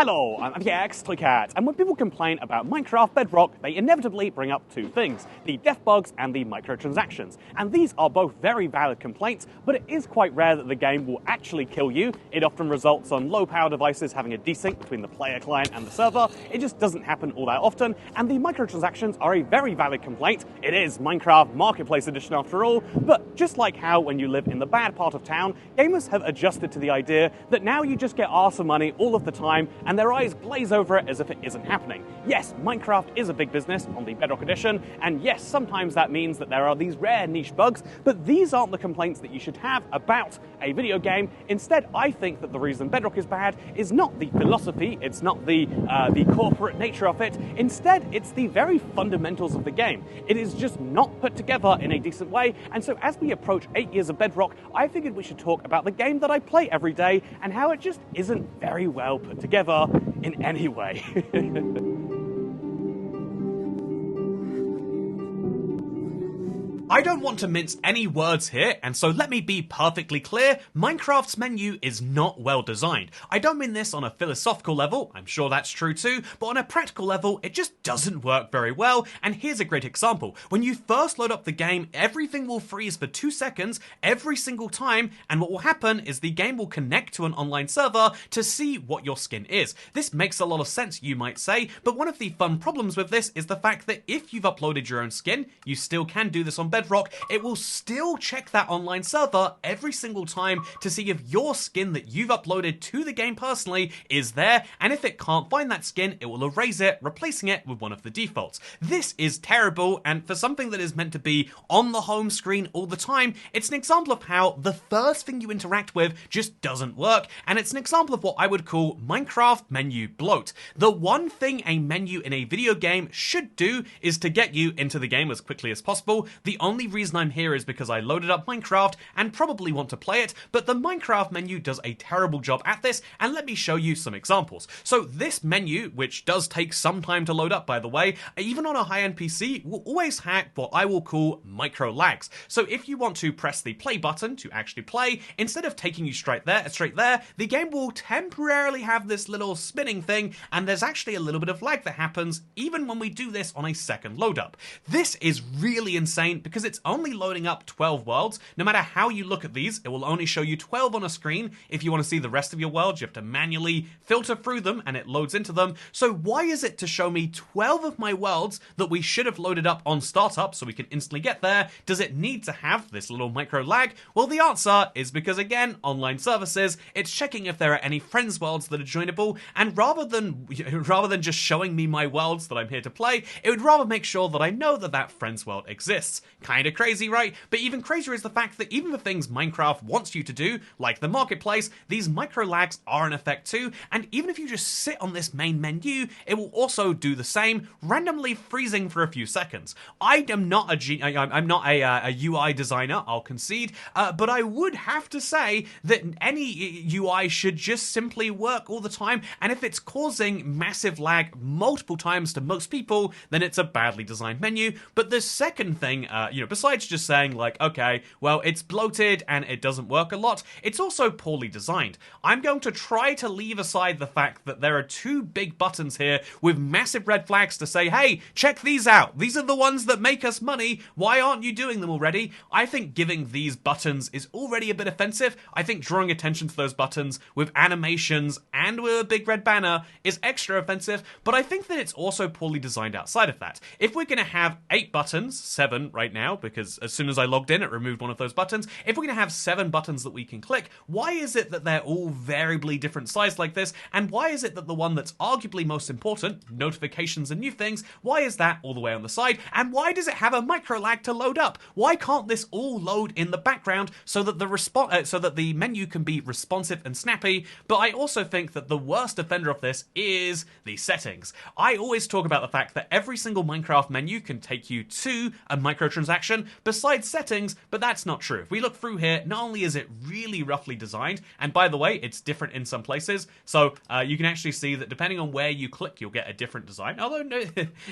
Hello, I'm Toycat, and when people complain about Minecraft Bedrock, they inevitably bring up two things, the death bugs and the microtransactions. And these are both very valid complaints, but it is quite rare that the game will actually kill you. It often results on low-power devices having a desync between the player client and the server. It just doesn't happen all that often, and the microtransactions are a very valid complaint. It is Minecraft Marketplace Edition after all, but just like how when you live in the bad part of town, gamers have adjusted to the idea that now you just get asked for money all of the time, and their eyes glaze over it as if it isn't happening. Yes, Minecraft is a big business on the Bedrock Edition, and yes, sometimes that means that there are these rare niche bugs, but these aren't the complaints that you should have about a video game. Instead, I think that the reason Bedrock is bad is not the philosophy, it's not the corporate nature of it. Instead, it's the very fundamentals of the game. It is just not put together in a decent way, and so as we approach 8 years of Bedrock, I figured we should talk about the game that I play every day and how it just isn't very well put together in any way. I don't want to mince any words here, and so let me be perfectly clear, Minecraft's menu is not well designed. I don't mean this on a philosophical level, I'm sure that's true too, but on a practical level, it just doesn't work very well, and here's a great example. When you first load up the game, everything will freeze for 2 seconds every single time, and what will happen is the game will connect to an online server to see what your skin is. This makes a lot of sense, you might say, but one of the fun problems with this is the fact that if you've uploaded your own skin, you still can do this on Bedrock, it will still check that online server every single time to see if your skin that you've uploaded to the game personally is there, and if it can't find that skin, it will erase it, replacing it with one of the defaults. This is terrible, and for something that is meant to be on the home screen all the time, it's an example of how the first thing you interact with just doesn't work, and it's an example of what I would call Minecraft menu bloat. The one thing a menu in a video game should do is to get you into the game as quickly as possible. The only reason I'm here is because I loaded up Minecraft and probably want to play it, but the Minecraft menu does a terrible job at this, and let me show you some examples. So this menu, which does take some time to load up by the way, even on a high-end PC, will always have what I will call micro lags. So if you want to press the play button to actually play, instead of taking you straight there, the game will temporarily have this little spinning thing, and there's actually a little bit of lag that happens even when we do this on a second load up. This is really insane because it's only loading up 12 worlds. No matter how you look at these, it will only show you 12 on a screen. If you want to see the rest of your worlds, you have to manually filter through them and it loads into them. So why is it to show me 12 of my worlds that we should have loaded up on startup so we can instantly get there? Does it need to have this little micro lag? Well, the answer is because, again, online services, it's checking if there are any friends worlds that are joinable, and rather than just showing me my worlds that I'm here to play, it would rather make sure that I know that that friends world exists. Kinda crazy, right? But even crazier is the fact that even the things Minecraft wants you to do, like the marketplace, these micro lags are in effect too, and even if you just sit on this main menu, it will also do the same, randomly freezing for a few seconds. I am not a UI designer, I'll concede, but I would have to say that any UI should just simply work all the time, and if it's causing massive lag multiple times to most people, then it's a badly designed menu. But the second thing, besides just saying like, okay, well, it's bloated and it doesn't work a lot, it's also poorly designed. I'm going to try to leave aside the fact that there are two big buttons here with massive red flags to say, hey, check these out. These are the ones that make us money. Why aren't you doing them already? I think giving these buttons is already a bit offensive. I think drawing attention to those buttons with animations and with a big red banner is extra offensive, but I think that it's also poorly designed outside of that. If we're going to have 8 buttons, 7 right now, because as soon as I logged in, it removed one of those buttons. If we're going to have 7 buttons that we can click, why is it that they're all variably different size like this? And why is it that the one that's arguably most important, notifications and new things, why is that all the way on the side? And why does it have a micro lag to load up? Why can't this all load in the background so that the menu can be responsive and snappy? But I also think that the worst offender of this is the settings. I always talk about the fact that every single Minecraft menu can take you to a microtransaction besides settings, but that's not true. If we look through here, not only is it really roughly designed, and by the way, it's different in some places, so you can actually see that depending on where you click, you'll get a different design, although no,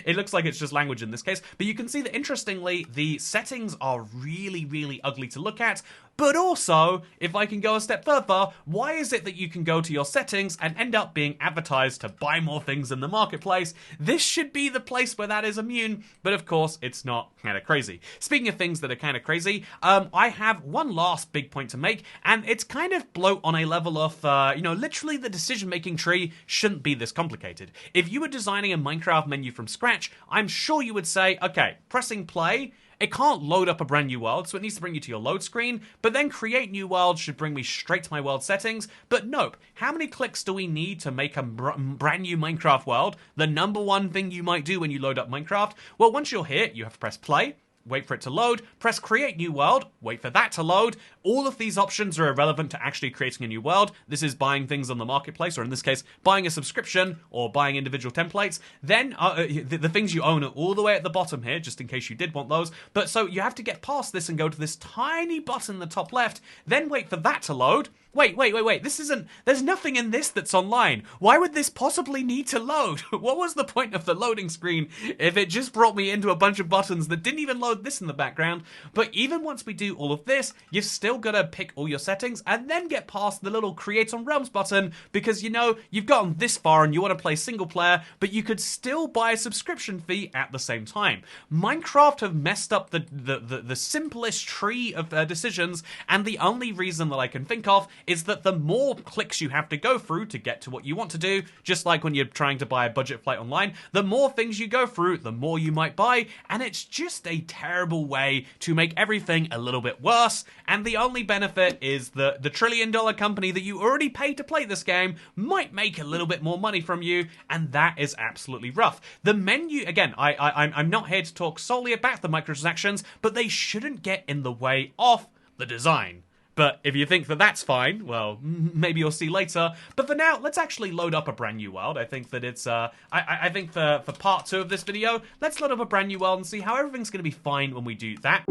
it looks like it's just language in this case, but you can see that interestingly, the settings are really, really ugly to look at. But also, if I can go a step further, why is it that you can go to your settings and end up being advertised to buy more things in the marketplace? This should be the place where that is immune, but of course, it's not. Kind of crazy. Speaking of things that are kind of crazy, I have one last big point to make, and it's kind of bloat on a level of, literally the decision-making tree shouldn't be this complicated. If you were designing a Minecraft menu from scratch, I'm sure you would say, okay, pressing play, it can't load up a brand new world, so it needs to bring you to your load screen, but then create new world should bring me straight to my world settings. But nope, how many clicks do we need to make a brand new Minecraft world? The number one thing you might do when you load up Minecraft? Well, once you're here, you have to press play, wait for it to load, press create new world, wait for that to load. All of these options are irrelevant to actually creating a new world. This is buying things on the marketplace, or in this case, buying a subscription or buying individual templates. Then the things you own are all the way at the bottom here, just in case you did want those. But so you have to get past this and go to this tiny button in the top left, then wait for that to load. Wait, there's nothing in this that's online. Why would this possibly need to load? What was the point of the loading screen if it just brought me into a bunch of buttons that didn't even load this in the background? But even once we do all of this, you've still got to pick all your settings and then get past the little Create on Realms button, because you've gotten this far and you want to play single player, but you could still buy a subscription fee at the same time. Minecraft have messed up the simplest tree of decisions, and the only reason that I can think of is that the more clicks you have to go through to get to what you want to do, just like when you're trying to buy a budget flight online, the more things you go through, the more you might buy, and it's just a terrible way to make everything a little bit worse. And the only benefit is that the $1 trillion company that you already paid to play this game might make a little bit more money from you, and that is absolutely rough. The menu, again, I'm not here to talk solely about the microtransactions, but they shouldn't get in the way of the design. But if you think that that's fine, well, maybe you'll see later. But for now, let's actually load up a brand new world. I think that it's, I think for part 2 of this video, let's load up a brand new world and see how everything's going to be fine when we do that.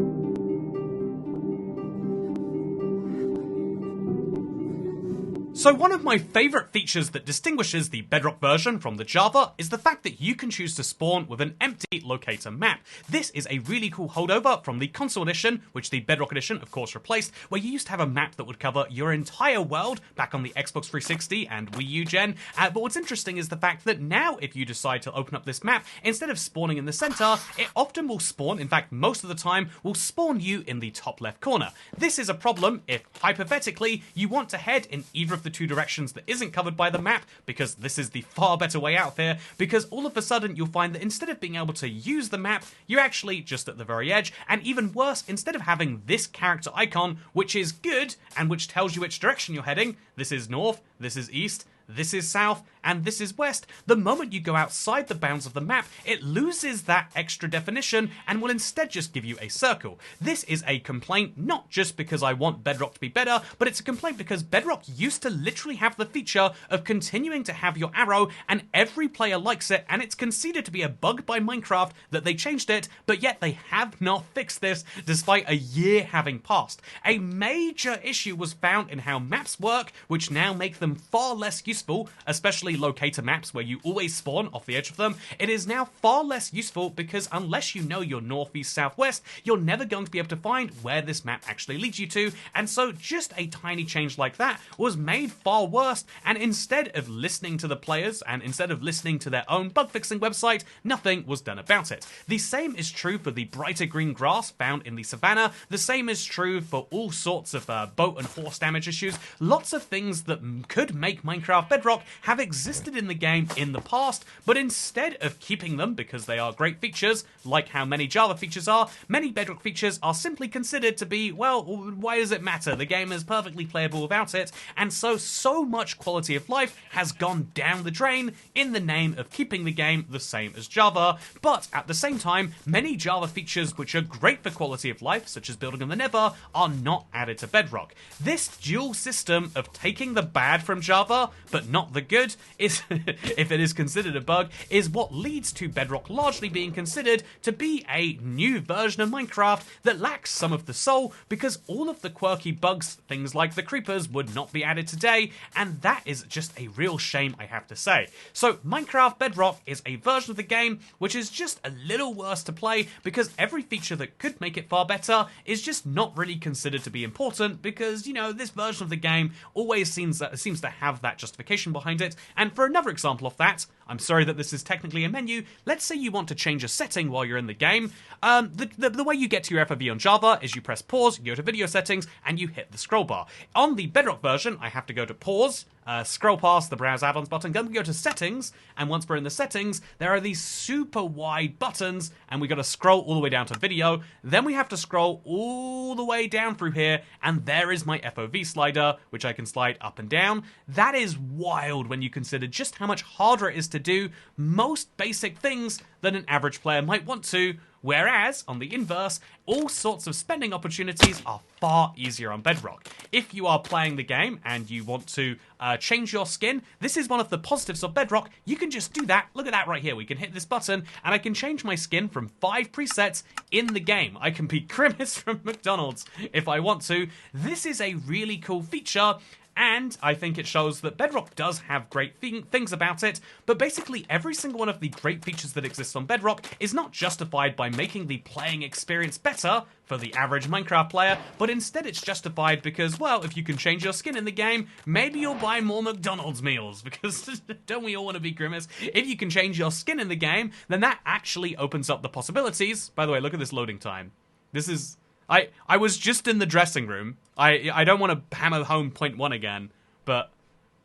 So one of my favourite features that distinguishes the Bedrock version from the Java is the fact that you can choose to spawn with an empty locator map. This is a really cool holdover from the console edition, which the Bedrock edition of course replaced, where you used to have a map that would cover your entire world back on the Xbox 360 and Wii U gen. But what's interesting is the fact that now if you decide to open up this map, instead of spawning in the centre, it often will spawn, in fact most of the time, will spawn you in the top left corner. This is a problem if, hypothetically, you want to head in either of the two directions that isn't covered by the map, because this is the far better way out here, because all of a sudden you'll find that instead of being able to use the map, you're actually just at the very edge, and even worse, instead of having this character icon, which is good, and which tells you which direction you're heading, this is north, this is east, this is south, and this is west. The moment you go outside the bounds of the map, it loses that extra definition and will instead just give you a circle. This is a complaint not just because I want Bedrock to be better, but it's a complaint because Bedrock used to literally have the feature of continuing to have your arrow, and every player likes it, and it's conceded to be a bug by Minecraft that they changed it, but yet they have not fixed this despite a year having passed. A major issue was found in how maps work, which now make them far less useful, especially locator maps where you always spawn off the edge of them. It is now far less useful because unless you know your north, east, south, west, you're never going to be able to find where this map actually leads you to, and so just a tiny change like that was made far worse, and instead of listening to the players and instead of listening to their own bug fixing website, nothing was done about it. The same is true for the brighter green grass found in the savannah, the same is true for all sorts of boat and horse damage issues. Lots of things that could make Minecraft Bedrock have existed in the game in the past, but instead of keeping them because they are great features, like how many Java features are, many Bedrock features are simply considered to be, well, why does it matter? The game is perfectly playable without it, and so much quality of life has gone down the drain in the name of keeping the game the same as Java. But at the same time, many Java features which are great for quality of life, such as building on the Nether, are not added to Bedrock. This dual system of taking the bad from Java, but not the good, is, if it is considered a bug, is what leads to Bedrock largely being considered to be a new version of Minecraft that lacks some of the soul, because all of the quirky bugs, things like the creepers, would not be added today, and that is just a real shame, I have to say. So Minecraft Bedrock is a version of the game which is just a little worse to play, because every feature that could make it far better is just not really considered to be important, because, you know, this version of the game always seems to have that justification behind it. And for another example of that, I'm sorry that this is technically a menu, let's say you want to change a setting while you're in the game. The way you get to your FOV on Java is you press pause, you go to video settings, and you hit the scroll bar. On the Bedrock version, I have to go to pause, scroll past the browse add-ons button, then we go to settings, and once we're in the settings, there are these super wide buttons, and we got to scroll all the way down to video, then we have to scroll all the way down through here, and there is my FOV slider, which I can slide up and down. That is wild when you consider just how much harder it is to do most basic things than an average player might want to, whereas, on the inverse, all sorts of spending opportunities are far easier on Bedrock. If you are playing the game and you want to change your skin, this is one of the positives of Bedrock. You can just do that. Look at that right here. We can hit this button, and I can change my skin from 5 presets in the game. I can be Grimace from McDonald's if I want to. This is a really cool feature, and I think it shows that Bedrock does have great things about it, but basically every single one of the great features that exist on Bedrock is not justified by making the playing experience better for the average Minecraft player, but instead it's justified because, well, if you can change your skin in the game, maybe you'll buy more McDonald's meals, because don't we all want to be Grimace? If you can change your skin in the game, then that actually opens up the possibilities. By the way, look at this loading time. This is... I was just in the dressing room. I don't want to hammer home point 1 again, but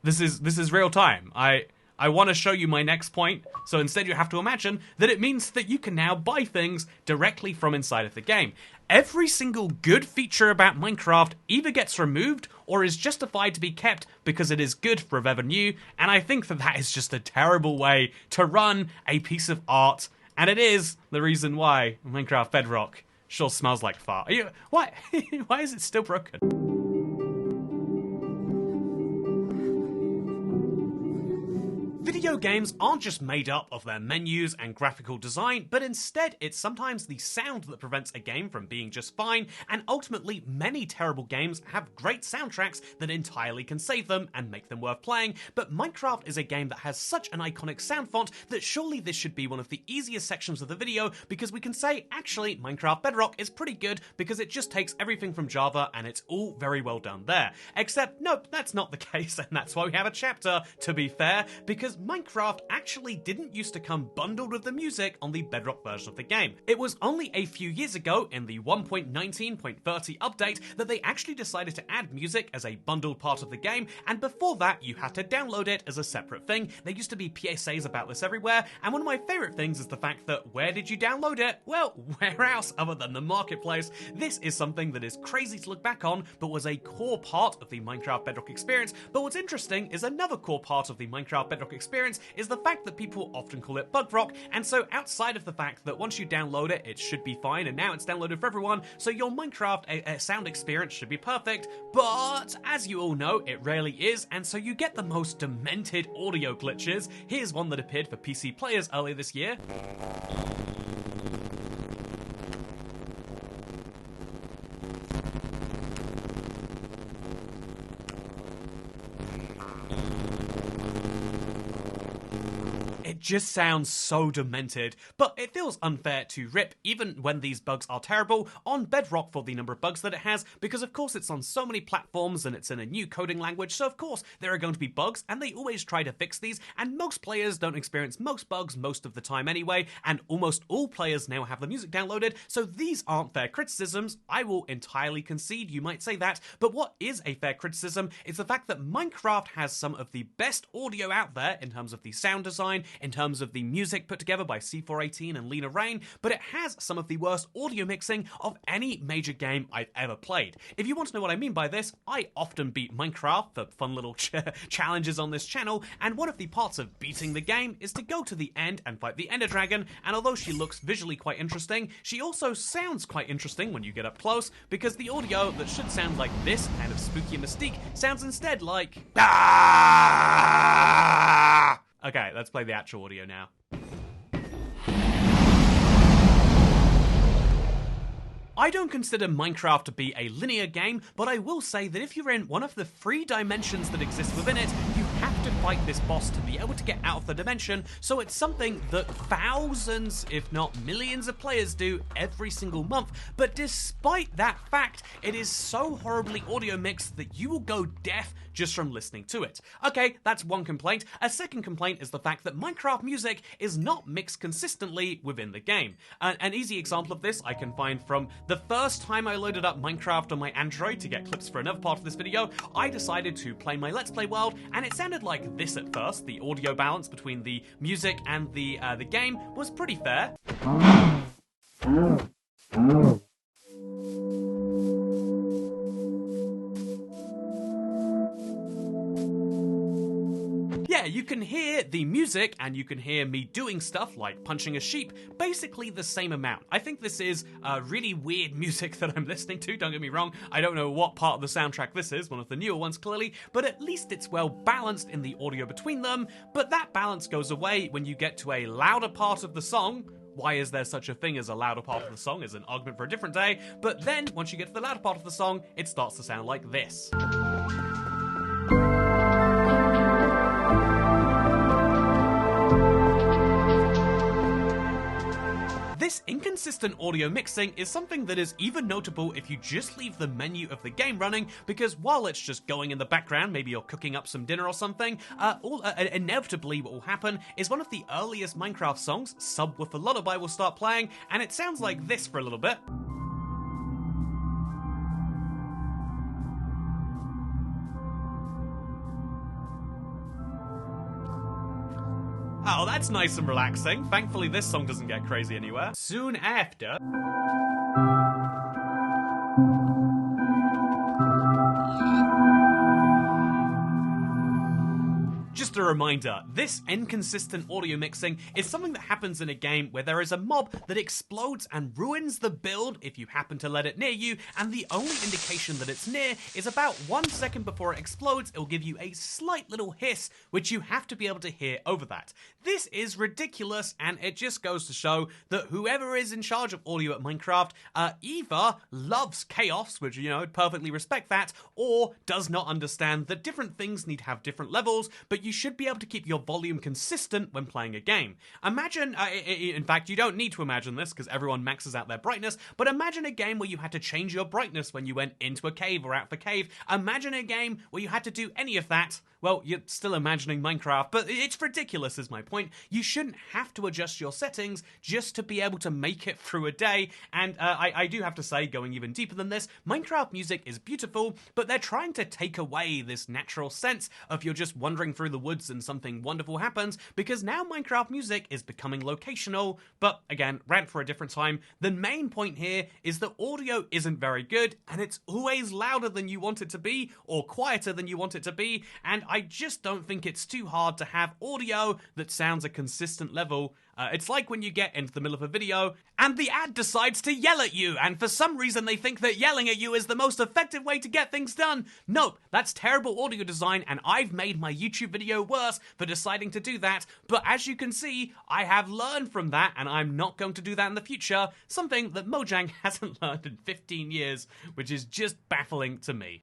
this is real time. I want to show you my next point, so instead you have to imagine that it means that you can now buy things directly from inside of the game. Every single good feature about Minecraft either gets removed or is justified to be kept because it is good for revenue, and I think that that is just a terrible way to run a piece of art, and it is the reason why Minecraft Bedrock sure smells like fart. Why? Why is it still broken? Video games aren't just made up of their menus and graphical design, but instead it's sometimes the sound that prevents a game from being just fine, and ultimately many terrible games have great soundtracks that entirely can save them and make them worth playing, but Minecraft is a game that has such an iconic sound font that surely this should be one of the easiest sections of the video, because we can say, actually, Minecraft Bedrock is pretty good because it just takes everything from Java and it's all very well done there. Except, nope, that's not the case, and that's why we have a chapter, to be fair, because Minecraft actually didn't used to come bundled with the music on the Bedrock version of the game. It was only a few years ago in the 1.19.30 update that they actually decided to add music as a bundled part of the game, and before that you had to download it as a separate thing. There used to be PSAs about this everywhere, and one of my favourite things is the fact that where did you download it? Well, where else other than the marketplace? This is something that is crazy to look back on, but was a core part of the Minecraft Bedrock experience. But what's interesting is another core part of the Minecraft Bedrock experience is the fact that people often call it bug rock, and so outside of the fact that once you download it, it should be fine, and now it's downloaded for everyone, so your Minecraft sound experience should be perfect, but as you all know, it rarely is, and so you get the most demented audio glitches. Here's one that appeared for PC players earlier this year. It just sounds so demented, but it feels unfair to rip, even when these bugs are terrible, on Bedrock for the number of bugs that it has, because of course it's on so many platforms and it's in a new coding language, so of course there are going to be bugs, and they always try to fix these, and most players don't experience most bugs most of the time anyway, and almost all players now have the music downloaded, so these aren't fair criticisms. I will entirely concede you might say that, but what is a fair criticism is the fact that Minecraft has some of the best audio out there in terms of the sound design, in terms of the music put together by C418 and Lena Raine, but it has some of the worst audio mixing of any major game I've ever played. If you want to know what I mean by this, I often beat Minecraft for fun little challenges on this channel, and one of the parts of beating the game is to go to the end and fight the Ender Dragon, and although she looks visually quite interesting, she also sounds quite interesting when you get up close, because the audio that should sound like this kind of spooky mystique sounds instead like ah! Okay, let's play the actual audio now. I don't consider Minecraft to be a linear game, but I will say that if you're in one of the 3 dimensions that exist within it, you have to fight this boss to be able to get out of the dimension, so it's something that thousands, if not millions of players do every single month, but despite that fact, it is so horribly audio mixed that you will go deaf just from listening to it. Okay, that's one complaint. A second complaint is the fact that Minecraft music is not mixed consistently within the game. An easy example of this I can find from the first time I loaded up Minecraft on my Android to get clips for another part of this video. I decided to play my Let's Play world, and it sounded like this at first. The audio balance between the music and the game was pretty fair. Yeah, you can hear the music and you can hear me doing stuff like punching a sheep, basically the same amount. I think this is really weird music that I'm listening to, don't get me wrong. I don't know what part of the soundtrack this is, one of the newer ones clearly, but at least it's well balanced in the audio between them, but that balance goes away when you get to a louder part of the song. Why is there such a thing as a louder part of the song is an argument for a different day, but then once you get to the louder part of the song, it starts to sound like this. This inconsistent audio mixing is something that is even notable if you just leave the menu of the game running, because while it's just going in the background, maybe you're cooking up some dinner or something, inevitably what will happen is one of the earliest Minecraft songs, Subwoofer Lullaby, will start playing, and it sounds like this for a little bit. Oh, that's nice and relaxing. Thankfully, this song doesn't get crazy anywhere. Soon after... Just a reminder, this inconsistent audio mixing is something that happens in a game where there is a mob that explodes and ruins the build if you happen to let it near you, and the only indication that it's near is about 1 second before it explodes. It will give you a slight little hiss, which you have to be able to hear over that. This is ridiculous, and it just goes to show that whoever is in charge of audio at Minecraft either loves chaos, which, you know, I'd perfectly respect that, or does not understand that different things need to have different levels, but you should be able to keep your volume consistent when playing a game. Imagine, in fact, you don't need to imagine this because everyone maxes out their brightness, but imagine a game where you had to change your brightness when you went into a cave or out of a cave. Imagine a game where you had to do any of that. Well, you're still imagining Minecraft, but it's ridiculous is my point. You shouldn't have to adjust your settings just to be able to make it through a day, and I do have to say, going even deeper than this, Minecraft music is beautiful, but they're trying to take away this natural sense of you're just wandering through the woods and something wonderful happens, because now Minecraft music is becoming locational. But again, rant for a different time. The main point here is that audio isn't very good, and it's always louder than you want it to be, or quieter than you want it to be, and I just don't think it's too hard to have audio that sounds a consistent level. It's like when you get into the middle of a video and the ad decides to yell at you, and for some reason they think that yelling at you is the most effective way to get things done. Nope, that's terrible audio design, and I've made my YouTube video worse for deciding to do that, but as you can see, I have learned from that, and I'm not going to do that in the future, something that Mojang hasn't learned in 15 years, which is just baffling to me.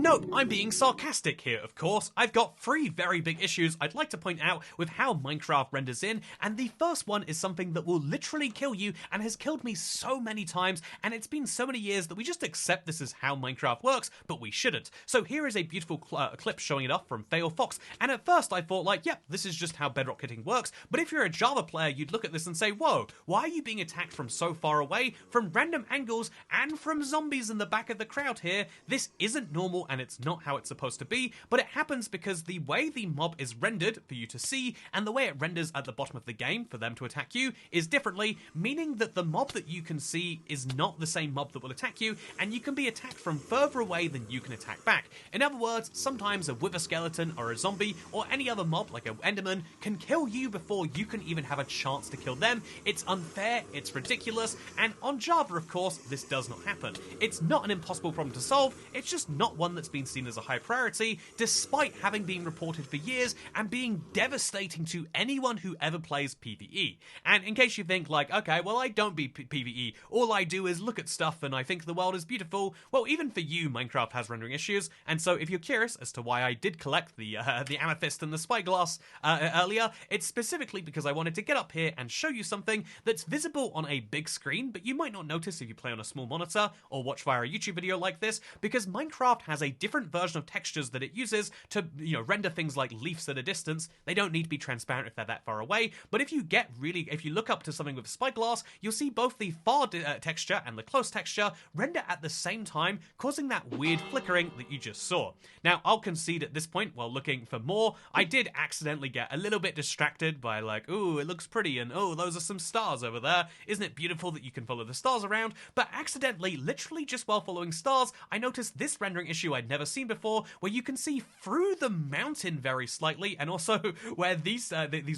Nope, I'm being sarcastic here, of course. I've got 3 very big issues I'd like to point out with how Minecraft renders in, and the first one is something that will literally kill you and has killed me so many times, and it's been so many years that we just accept this is how Minecraft works, but we shouldn't. So here is a beautiful clip showing it off from Fail Fox, and at first I thought like, yep, this is just how bedrock hitting works, but if you're a Java player, you'd look at this and say, whoa, why are you being attacked from so far away, from random angles, and from zombies in the back of the crowd here? This isn't normal and it's not how it's supposed to be, but it happens because the way the mob is rendered for you to see and the way it renders at the bottom of the game for them to attack you is differently, meaning that the mob that you can see is not the same mob that will attack you, and you can be attacked from further away than you can attack back. In other words, sometimes a wither skeleton or a zombie or any other mob like an enderman can kill you before you can even have a chance to kill them. It's unfair, it's ridiculous, and on Java, of course, this does not happen. It's not an impossible problem to solve, it's just not one that's been seen as a high priority, despite having been reported for years and being devastating to anyone who ever plays PvE. And in case you think like, okay, well I don't be PvE, all I do is look at stuff and I think the world is beautiful, well even for you Minecraft has rendering issues, and so if you're curious as to why I did collect the amethyst and the spyglass earlier, it's specifically because I wanted to get up here and show you something that's visible on a big screen, but you might not notice if you play on a small monitor or watch via a YouTube video like this, because Minecraft has a different version of textures that it uses to, render things like leaves at a distance. They don't need to be transparent if they're that far away, but if you look up to something with a spyglass, you'll see both the far texture and the close texture render at the same time, causing that weird flickering that you just saw. Now, I'll concede at this point, while looking for more, I did accidentally get a little bit distracted by like, ooh, it looks pretty, and oh, those are some stars over there. Isn't it beautiful that you can follow the stars around? But accidentally, literally just while following stars, I noticed this rendering issue I'd never seen before, where you can see through the mountain very slightly, and also where these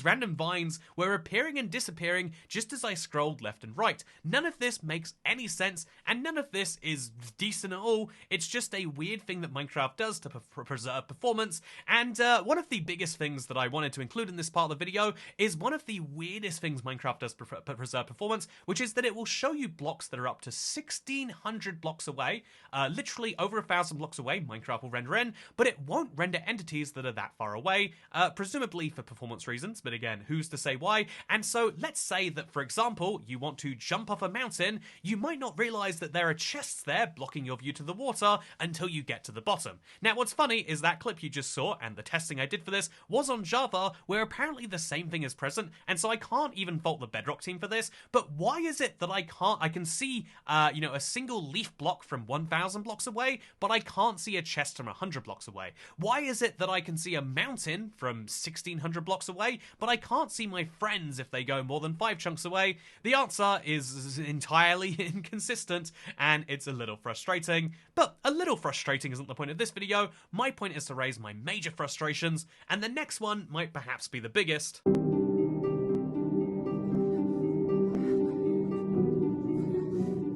random vines were appearing and disappearing just as I scrolled left and right. None of this makes any sense, and none of this is decent at all. It's just a weird thing that Minecraft does to preserve performance, and one of the biggest things that I wanted to include in this part of the video is one of the weirdest things Minecraft does to preserve performance, which is that it will show you blocks that are up to 1,600 blocks away, literally over 1,000 blocks away, Minecraft will render in, but it won't render entities that are that far away, presumably for performance reasons, but again, who's to say why? And so let's say that, for example, you want to jump off a mountain, you might not realize that there are chests there blocking your view to the water until you get to the bottom. Now, what's funny is that clip you just saw, and the testing I did for this, was on Java, where apparently the same thing is present, and so I can't even fault the Bedrock team for this, but why is it that I can see, a single leaf block from 1,000 blocks away, but I can't see a chest from 100 blocks away? Why is it that I can see a mountain from 1,600 blocks away, but I can't see my friends if they go more than 5 chunks away? The answer is entirely inconsistent, and it's a little frustrating, but a little frustrating isn't the point of this video. My point is to raise my major frustrations, and the next one might perhaps be the biggest.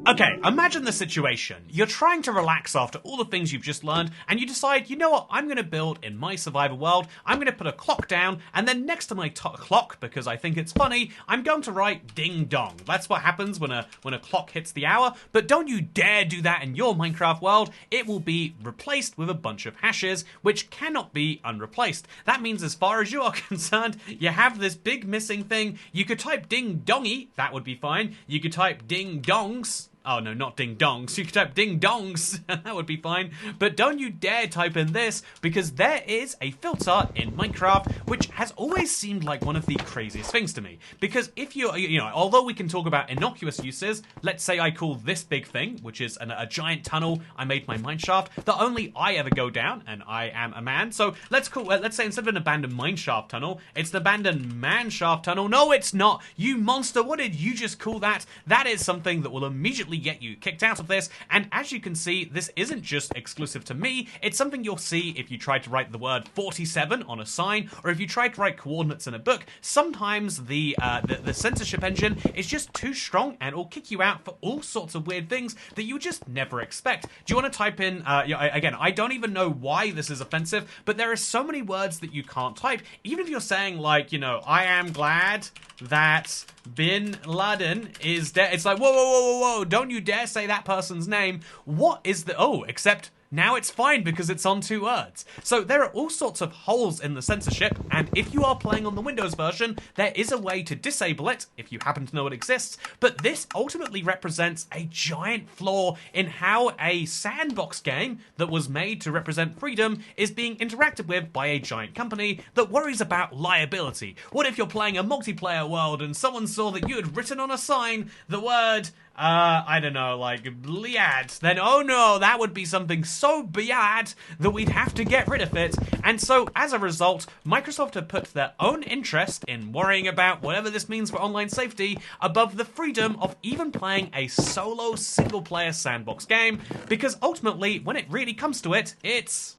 Okay, imagine the situation. You're trying to relax after all the things you've just learned, and you decide, you know what, I'm going to build in my survival world, I'm going to put a clock down, and then next to my clock, because I think it's funny, I'm going to write ding dong. That's what happens when a clock hits the hour, but don't you dare do that in your Minecraft world. It will be replaced with a bunch of hashes, which cannot be unreplaced. That means as far as you are concerned, you have this big missing thing. You could type ding dongy, that would be fine. You could type ding dongs. Oh no, not ding dongs. You could type ding dongs, and that would be fine. But don't you dare type in this, because there is a filter in Minecraft which has always seemed like one of the craziest things to me. Because if although we can talk about innocuous uses, let's say I call this big thing, which is a giant tunnel I made my mineshaft, that only I ever go down, and I am a man. So let's say instead of an abandoned mineshaft tunnel, it's the abandoned manshaft tunnel. No, it's not. You monster, what did you just call that? That is something that will immediately get you kicked out of this, and as you can see, this isn't just exclusive to me. It's something you'll see if you try to write the word 47 on a sign, or if you try to write coordinates in a book. Sometimes the censorship engine is just too strong and will kick you out for all sorts of weird things that you just never expect. Do you want to type in, again, I don't even know why this is offensive, but there are so many words that you can't type. Even if you're saying like, I am glad that Bin Laden is dead. It's like, whoa, whoa, whoa, whoa, whoa, don't you dare say that person's name. What is except now it's fine because it's on 2 words. So there are all sorts of holes in the censorship, and if you are playing on the Windows version, there is a way to disable it, if you happen to know it exists, but this ultimately represents a giant flaw in how a sandbox game that was made to represent freedom is being interacted with by a giant company that worries about liability. What if you're playing a multiplayer world and someone saw that you had written on a sign the word I don't know, like, bad, then oh no, that would be something so bad that we'd have to get rid of it. And so, as a result, Microsoft have put their own interest in worrying about whatever this means for online safety above the freedom of even playing a solo single-player sandbox game, because ultimately, when it really comes to it, it's...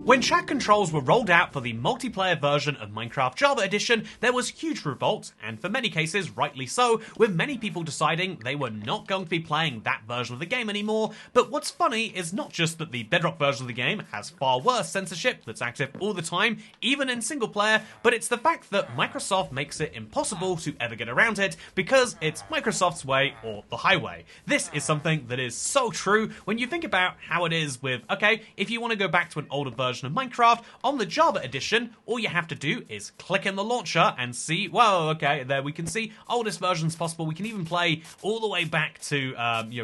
When chat controls were rolled out for the multiplayer version of Minecraft Java Edition, there was huge revolt, and for many cases, rightly so, with many people deciding they were not going to be playing that version of the game anymore. But what's funny is not just that the Bedrock version of the game has far worse censorship that's active all the time, even in single player, but it's the fact that Microsoft makes it impossible to ever get around it because it's Microsoft's way or the highway. This is something that is so true when you think about how it is with, okay, if you want to go back to an older version of Minecraft on the Java edition, all you have to do is click in the launcher and see, whoa, okay, there we can see oldest versions possible. We can even play all the way back to,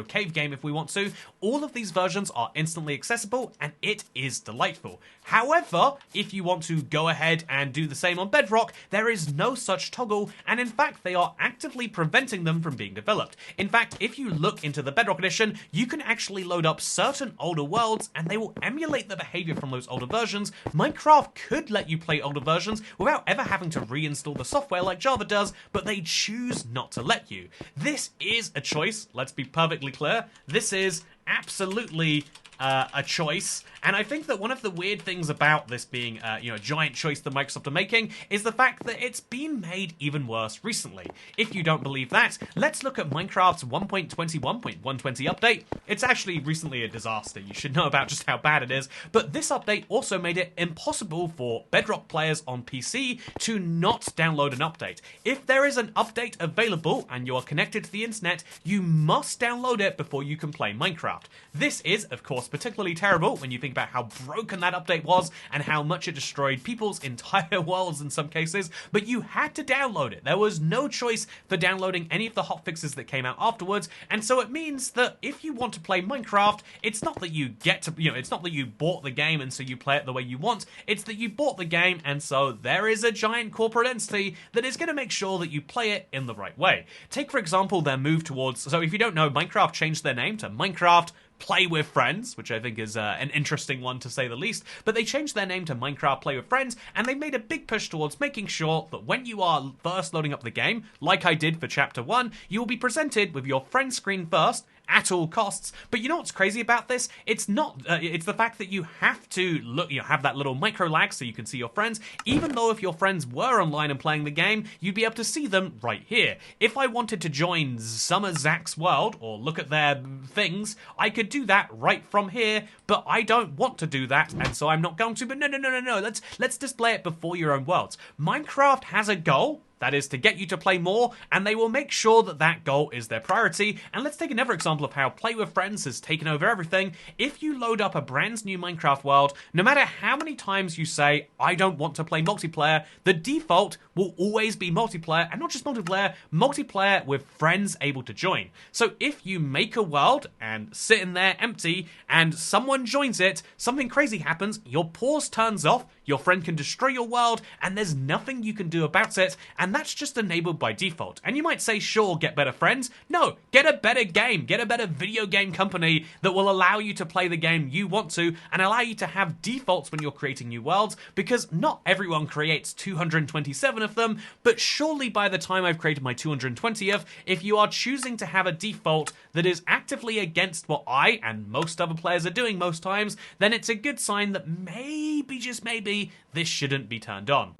Cave Game if we want to. All of these versions are instantly accessible, and it is delightful. However, if you want to go ahead and do the same on Bedrock, there is no such toggle, and in fact, they are actively preventing them from being developed. In fact, if you look into the Bedrock edition, you can actually load up certain older worlds, and they will emulate the behavior from those older versions. Minecraft could let you play older versions without ever having to reinstall the software like Java does, but they choose not to let you. This is a choice, let's be perfectly clear. This is absolutely a choice, and I think that one of the weird things about this being a giant choice that Microsoft are making is the fact that it's been made even worse recently. If you don't believe that, let's look at Minecraft's 1.21.120 update. It's actually recently a disaster. You should know about just how bad it is, but this update also made it impossible for Bedrock players on PC to not download an update. If there is an update available and you are connected to the internet, you must download it before you can play Minecraft. This is, of course, particularly terrible when you think about how broken that update was and how much it destroyed people's entire worlds in some cases, but you had to download it. There was no choice for downloading any of the hotfixes that came out afterwards, and so it means that if you want to play Minecraft, it's not that you get to, it's not that you bought the game and so you play it the way you want, it's that you bought the game and so there is a giant corporate entity that is going to make sure that you play it in the right way. Take, for example, their move towards, so if you don't know, Minecraft changed their name to Minecraft Play with Friends, which I think is an interesting one to say the least, but they changed their name to Minecraft Play with Friends, and they made a big push towards making sure that when you are first loading up the game, like I did for Chapter 1, you will be presented with your friend screen first, at all costs. But you know what's crazy about this? It's not, it's the fact that you have to look, have that little micro lag so you can see your friends, even though if your friends were online and playing the game, you'd be able to see them right here. If I wanted to join Summer Zach's world, or look at their things, I could do that right from here, but I don't want to do that, and so I'm not going to, but no, let's display it before your own worlds. Minecraft has a goal, that is to get you to play more, and they will make sure that that goal is their priority. And let's take another example of how Play with Friends has taken over everything. If you load up a brand new Minecraft world, no matter how many times you say, I don't want to play multiplayer, the default will always be multiplayer, and not just multiplayer, multiplayer with friends able to join. So if you make a world and sit in there empty, and someone joins it, something crazy happens, your pause turns off, your friend can destroy your world, and there's nothing you can do about it, and that's just enabled by default. And you might say, sure, get better friends. No, get a better game. Get a better video game company that will allow you to play the game you want to and allow you to have defaults when you're creating new worlds, because not everyone creates 227 of them, but surely by the time I've created my 220th, if you are choosing to have a default that is actively against what I and most other players are doing most times, then it's a good sign that maybe, just maybe, this shouldn't be turned on.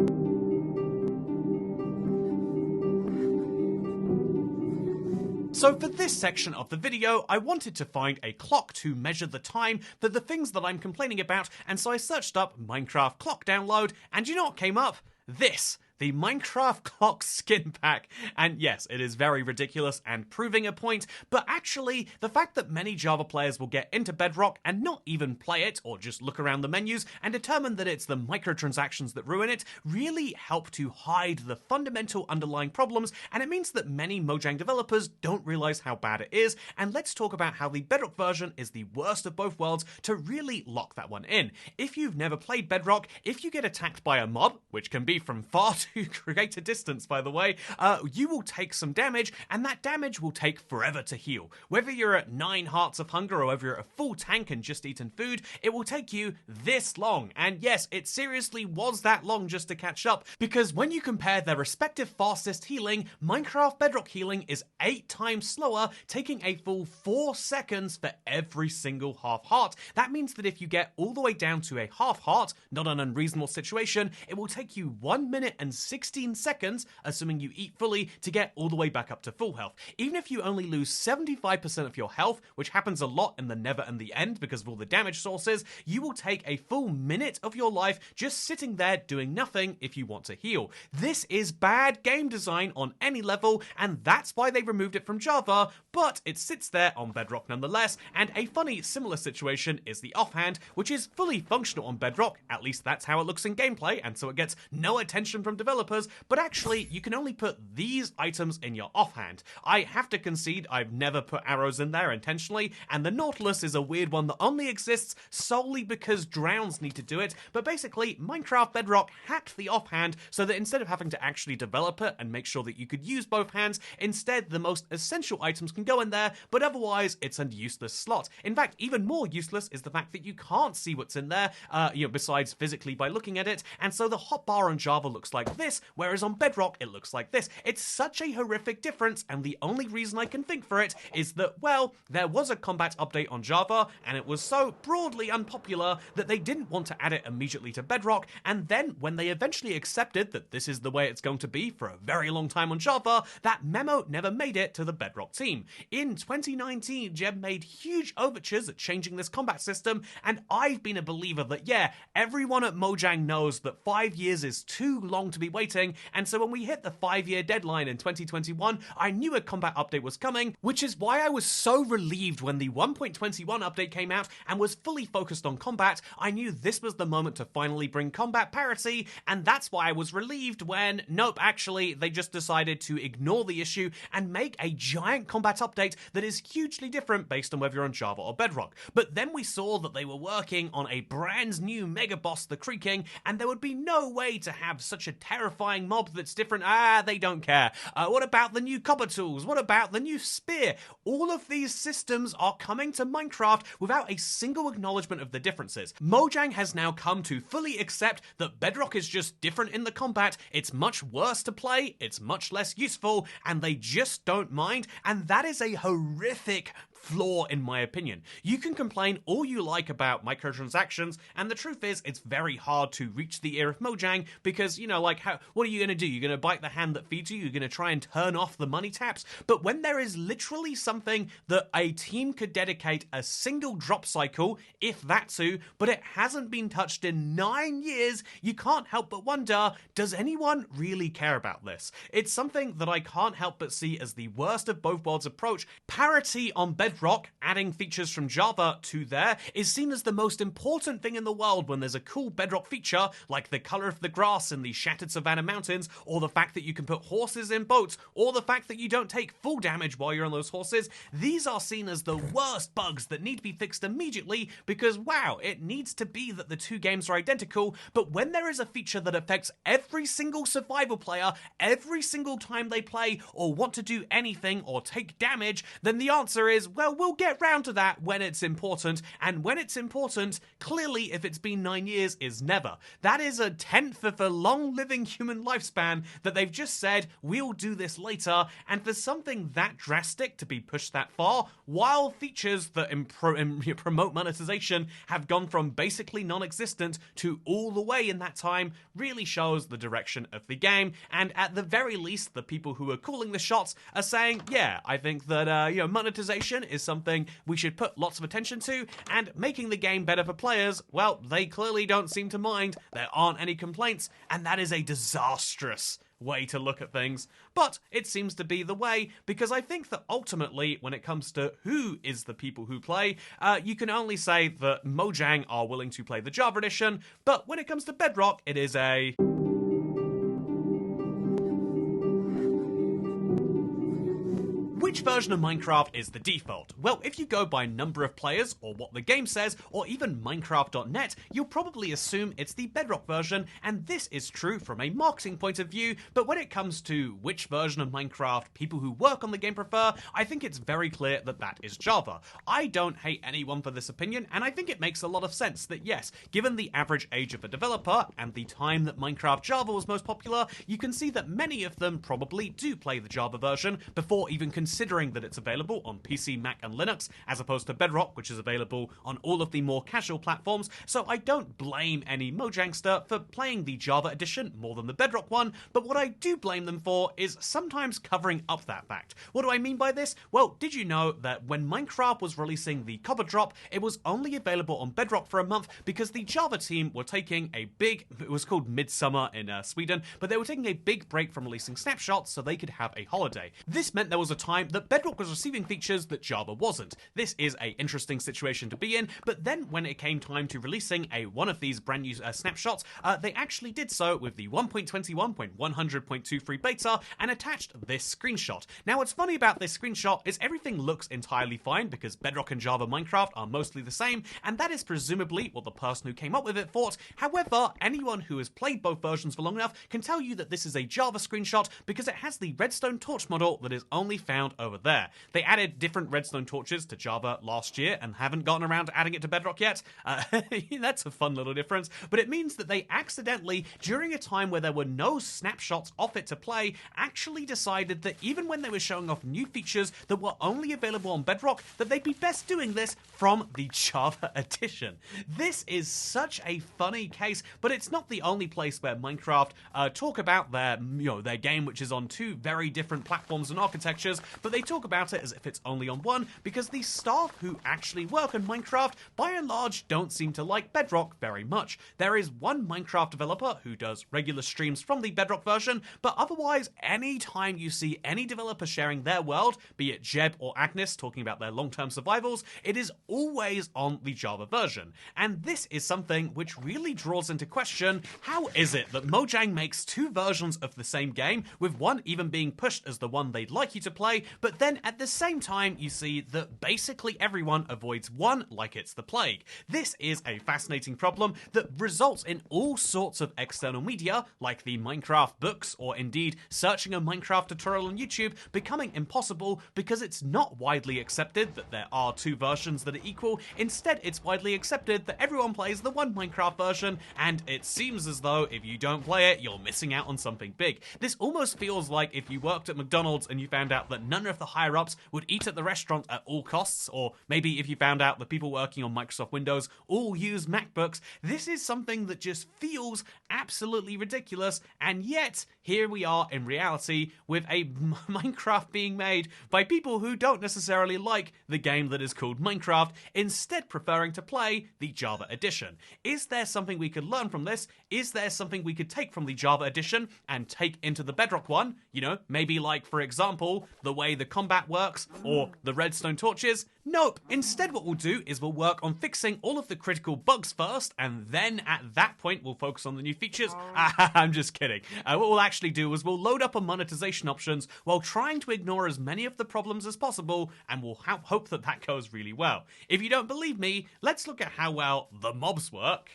So for this section of the video, I wanted to find a clock to measure the time for the things that I'm complaining about, and so I searched up Minecraft clock download, and you know what came up? This. The Minecraft Clock skin pack. And yes, it is very ridiculous and proving a point, but actually, the fact that many Java players will get into Bedrock and not even play it, or just look around the menus and determine that it's the microtransactions that ruin it, really help to hide the fundamental underlying problems, and it means that many Mojang developers don't realize how bad it is, and let's talk about how the Bedrock version is the worst of both worlds to really lock that one in. If you've never played Bedrock, if you get attacked by a mob, which can be from far too to greater distance, by the way, you will take some damage, and that damage will take forever to heal. Whether you're at 9 hearts of hunger or whether you're at a full tank and just eaten food, it will take you this long. And yes, it seriously was that long just to catch up, because when you compare their respective fastest healing, Minecraft Bedrock healing is 8 times slower, taking a full 4 seconds for every single half heart. That means that if you get all the way down to a half heart, not an unreasonable situation, it will take you 1 minute and 16 seconds, assuming you eat fully, to get all the way back up to full health. Even if you only lose 75% of your health, which happens a lot in the Nether and the End because of all the damage sources, you will take a full minute of your life just sitting there doing nothing if you want to heal. This is bad game design on any level, and that's why they removed it from Java, but it sits there on Bedrock nonetheless. And a funny similar situation is the offhand, which is fully functional on Bedrock, at least that's how it looks in gameplay, and so it gets no attention from developers, but actually you can only put these items in your offhand. I have to concede I've never put arrows in there intentionally, and the Nautilus is a weird one that only exists solely because drowns need to do it, but basically Minecraft Bedrock hacked the offhand so that instead of having to actually develop it and make sure that you could use both hands, instead the most essential items can go in there, but otherwise it's a useless slot. In fact, even more useless is the fact that you can't see what's in there, besides physically by looking at it, and so the hotbar on Java looks like this, whereas on Bedrock it looks like this. It's such a horrific difference, and the only reason I can think for it is that, well, there was a combat update on Java, and it was so broadly unpopular that they didn't want to add it immediately to Bedrock, and then when they eventually accepted that this is the way it's going to be for a very long time on Java, that memo never made it to the Bedrock team. In 2019, Jeb made huge overtures at changing this combat system, and I've been a believer that, yeah, everyone at Mojang knows that 5 years is too long to be waiting, and so when we hit the 5-year deadline in 2021, I knew a combat update was coming, which is why I was so relieved when the 1.21 update came out and was fully focused on combat. I knew this was the moment to finally bring combat parity, and that's why I was relieved when, nope, actually, they just decided to ignore the issue and make a giant combat update that is hugely different based on whether you're on Java or Bedrock. But then we saw that they were working on a brand new mega boss, the Creaking, and there would be no way to have such a terrifying mob that's different. They don't care. What about the new copper tools? What about the new spear? All of these systems are coming to Minecraft without a single acknowledgement of the differences. Mojang has now come to fully accept that Bedrock is just different in the combat, it's much worse to play, it's much less useful, and they just don't mind, and that is a horrific flaw in my opinion. You can complain all you like about microtransactions, and the truth is it's very hard to reach the ear of Mojang because, what are you going to do? You're going to bite the hand that feeds you? You're going to try and turn off the money taps? But when there is literally something that a team could dedicate a single drop cycle, if that to, but it hasn't been touched in 9 years, you can't help but wonder, does anyone really care about this? It's something that I can't help but see as the worst of both worlds approach. Parity on Bedrock, adding features from Java to there, is seen as the most important thing in the world when there's a cool Bedrock feature like the color of the grass in the Shattered Savannah Mountains, or the fact that you can put horses in boats, or the fact that you don't take full damage while you're on those horses. These are seen as the worst bugs that need to be fixed immediately because, wow, it needs to be that the two games are identical, but when there is a feature that affects every single survival player every single time they play or want to do anything or take damage, then the answer is, well, we'll get round to that when it's important, and when it's important, clearly if it's been 9 years, is never. That is a tenth of a long-living human lifespan that they've just said, we'll do this later, and for something that drastic to be pushed that far, while features that promote monetization have gone from basically non-existent to all the way in that time, really shows the direction of the game, and at the very least, the people who are calling the shots are saying, yeah, I think that, monetization is something we should put lots of attention to, and making the game better for players, well, they clearly don't seem to mind. There aren't any complaints, and that is a disastrous way to look at things. But it seems to be the way, because I think that ultimately, when it comes to who is the people who play, you can only say that Mojang are willing to play the Java edition, but when it comes to Bedrock, it is a... which version of Minecraft is the default? Well, if you go by number of players, or what the game says, or even Minecraft.net, you'll probably assume it's the Bedrock version, and this is true from a marketing point of view, but when it comes to which version of Minecraft people who work on the game prefer, I think it's very clear that that is Java. I don't hate anyone for this opinion, and I think it makes a lot of sense that yes, given the average age of a developer, and the time that Minecraft Java was most popular, you can see that many of them probably do play the Java version before even considering that it's available on PC, Mac, and Linux, as opposed to Bedrock, which is available on all of the more casual platforms, so I don't blame any Mojangster for playing the Java edition more than the Bedrock one, but what I do blame them for is sometimes covering up that fact. What do I mean by this? Well, did you know that when Minecraft was releasing the Copper Drop, it was only available on Bedrock for a month because the Java team were taking a big, it was called Midsummer in Sweden, but they were taking a big break from releasing snapshots so they could have a holiday. This meant there was a time that Bedrock was receiving features that Java wasn't. This is an interesting situation to be in, but then when it came time to releasing one of these brand new snapshots, they actually did so with the 1.21.100.23 beta and attached this screenshot. Now what's funny about this screenshot is everything looks entirely fine because Bedrock and Java Minecraft are mostly the same, and that is presumably what the person who came up with it thought. However, anyone who has played both versions for long enough can tell you that this is a Java screenshot because it has the redstone torch model that is only found over there. They added different redstone torches to Java last year and haven't gotten around to adding it to Bedrock yet. That's a fun little difference, but it means that they accidentally, during a time where there were no snapshots of it to play, actually decided that even when they were showing off new features that were only available on Bedrock, that they'd be best doing this from the Java edition. This is such a funny case, but it's not the only place where Minecraft talk about their game, which is on two very different platforms and architectures, but they talk about it as if it's only on one, because the staff who actually work on Minecraft, by and large, don't seem to like Bedrock very much. There is one Minecraft developer who does regular streams from the Bedrock version, but otherwise, any time you see any developer sharing their world, be it Jeb or Agnes talking about their long-term survivals, it is always on the Java version. And this is something which really draws into question, how is it that Mojang makes two versions of the same game, with one even being pushed as the one they'd like you to play, but then at the same time you see that basically everyone avoids one like it's the plague. This is a fascinating problem that results in all sorts of external media, like the Minecraft books, or indeed searching a Minecraft tutorial on YouTube, becoming impossible because it's not widely accepted that there are two versions that are equal. Instead, it's widely accepted that everyone plays the one Minecraft version, and it seems as though if you don't play it, you're missing out on something big. This almost feels like if you worked at McDonald's and you found out that none of the higher-ups would eat at the restaurant at all costs, or maybe if you found out that people working on Microsoft Windows all use MacBooks. This is something that just feels absolutely ridiculous, and yet here we are in reality with a Minecraft being made by people who don't necessarily like the game that is called Minecraft, instead preferring to play the Java edition. Is there something we could learn from this? Is there something we could take from the Java edition and take into the Bedrock one? You know, maybe like, for example, the way the combat works or the redstone torches? Nope. Instead what we'll do is we'll work on fixing all of the critical bugs first, and then at that point we'll focus on the new features. I'm just kidding. What we'll actually do is we'll load up on monetization options while trying to ignore as many of the problems as possible, and we'll hope that that goes really well. If you don't believe me, let's look at how well the mobs work.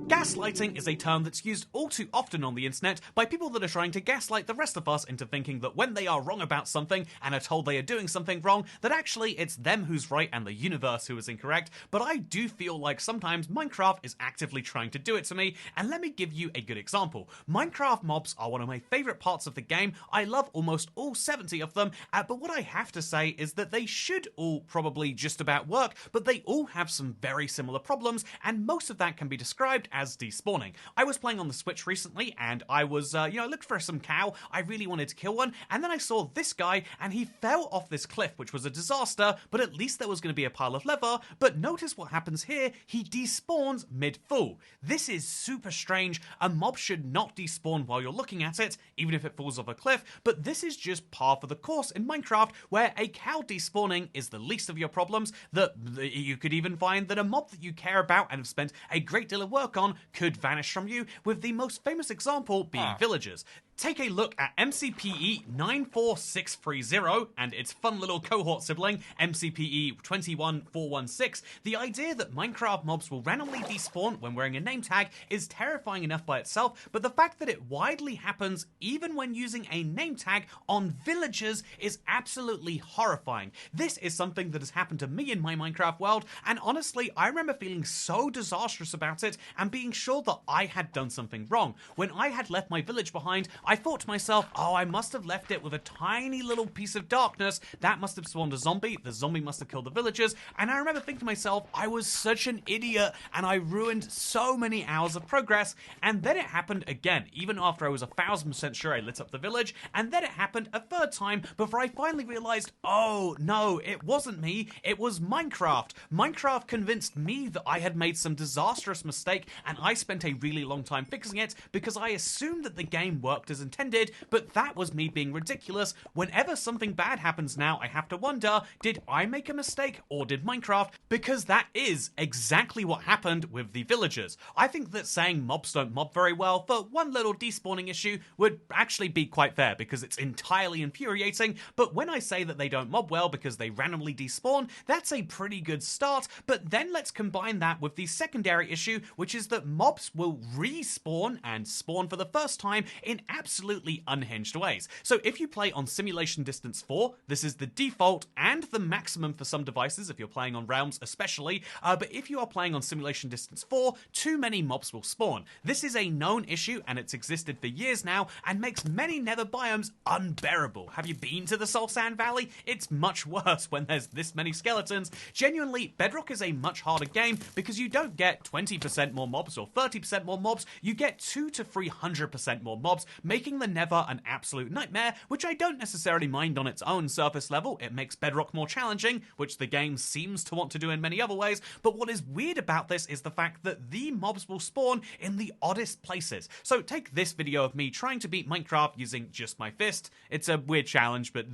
Gaslighting is a term that's used all too often on the internet by people that are trying to gaslight the rest of us into thinking that when they are wrong about something and are told they are doing something wrong, that actually it's them who's right and the universe who is incorrect. But I do feel like sometimes Minecraft is actively trying to do it to me, and let me give you a good example. Minecraft mobs are one of my favorite parts of the game. I love almost all 70 of them, but what I have to say is that they should all probably just about work, but they all have some very similar problems, and most of that can be described as despawning. I was playing on the Switch recently, and I was, I looked for some cow. I really wanted to kill one, and then I saw this guy, and he fell off this cliff, which was a disaster, but at least there was going to be a pile of leather. But notice what happens here. He despawns mid-fall. This is super strange. A mob should not despawn while you're looking at it, even if it falls off a cliff, but this is just par for the course in Minecraft, where a cow despawning is the least of your problems. That you could even find that a mob that you care about and have spent a great deal of work on could vanish from you, with the most famous example being villagers. Take a look at MCPE 94630 and its fun little cohort sibling, MCPE 21416. The idea that Minecraft mobs will randomly despawn when wearing a name tag is terrifying enough by itself, but the fact that it widely happens even when using a name tag on villagers is absolutely horrifying. This is something that has happened to me in my Minecraft world, and honestly, I remember feeling so disastrous about it and being sure that I had done something wrong. When I had left my village behind, I thought to myself, oh, I must have left it with a tiny little piece of darkness. That must have spawned a zombie. The zombie must have killed the villagers. And I remember thinking to myself, I was such an idiot and I ruined so many hours of progress. And then it happened again, even after I was 1000% sure I lit up the village. And then it happened a third time before I finally realized, oh no, it wasn't me. It was Minecraft. Minecraft convinced me that I had made some disastrous mistake, and I spent a really long time fixing it because I assumed that the game worked as intended, but that was me being ridiculous. Whenever something bad happens now, I have to wonder, did I make a mistake or did Minecraft? Because that is exactly what happened with the villagers. I think that saying mobs don't mob very well for one little despawning issue would actually be quite fair because it's entirely infuriating, but when I say that they don't mob well because they randomly despawn, that's a pretty good start. But then let's combine that with the secondary issue, which is that mobs will respawn and spawn for the first time in absolutely unhinged ways. So if you play on Simulation Distance 4, this is the default and the maximum for some devices if you're playing on Realms especially, but if you are playing on Simulation Distance 4, too many mobs will spawn. This is a known issue and it's existed for years now and makes many nether biomes unbearable. Have you been to the Soul Sand Valley? It's much worse when there's this many skeletons. Genuinely, Bedrock is a much harder game because you don't get 20% more mobs or 30% more mobs, you get 200 to 300% more mobs, making the Nether an absolute nightmare, which I don't necessarily mind on its own surface level. It makes Bedrock more challenging, which the game seems to want to do in many other ways, but what is weird about this is the fact that the mobs will spawn in the oddest places. So take this video of me trying to beat Minecraft using just my fist. It's a weird challenge, but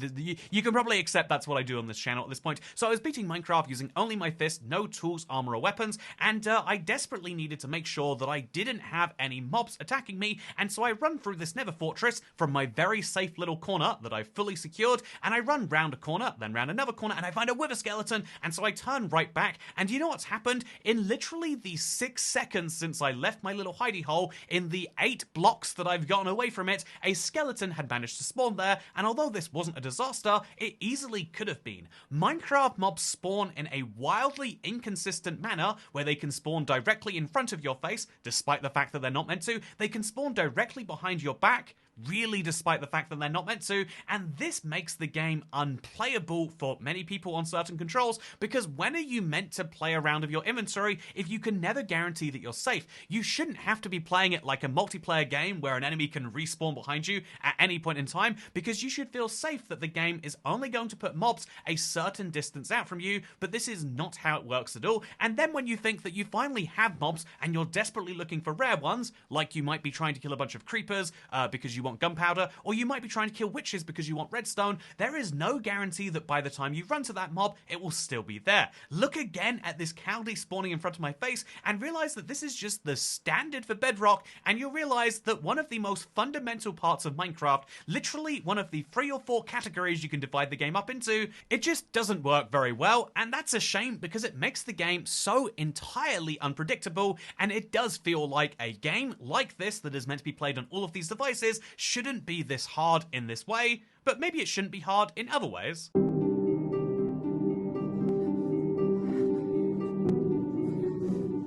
you can probably accept that's what I do on this channel at this point. So I was beating Minecraft using only my fist, no tools, armor, or weapons, and I desperately needed to make sure that I didn't have any mobs attacking me, and so I run through this Nether fortress from my very safe little corner that I've fully secured, and I run round a corner, then round another corner, and I find a wither skeleton, and so I turn right back, and you know what's happened? In literally the 6 seconds since I left my little hidey hole, in the 8 blocks that I've gotten away from it, a skeleton had managed to spawn there, and although this wasn't a disaster, it easily could have been. Minecraft mobs spawn in a wildly inconsistent manner, where they can spawn directly in front of your face, despite the fact that they're not meant to. They can spawn directly behind your back, really despite the fact that they're not meant to, and this makes the game unplayable for many people on certain controls, because when are you meant to play around with your inventory if you can never guarantee that you're safe? You shouldn't have to be playing it like a multiplayer game where an enemy can respawn behind you at any point in time, because you should feel safe that the game is only going to put mobs a certain distance out from you, but this is not how it works at all. And then when you think that you finally have mobs and you're desperately looking for rare ones, like you might be trying to kill a bunch of creepers because you want gunpowder, or you might be trying to kill witches because you want redstone, there is no guarantee that by the time you run to that mob, it will still be there. Look again at this cowdy spawning in front of my face and realize that this is just the standard for Bedrock, and you'll realize that one of the most fundamental parts of Minecraft, literally one of the 3 or 4 categories you can divide the game up into, it just doesn't work very well, and that's a shame because it makes the game so entirely unpredictable, and it does feel like a game like this that is meant to be played on all of these devices shouldn't be this hard in this way, but maybe it shouldn't be hard in other ways.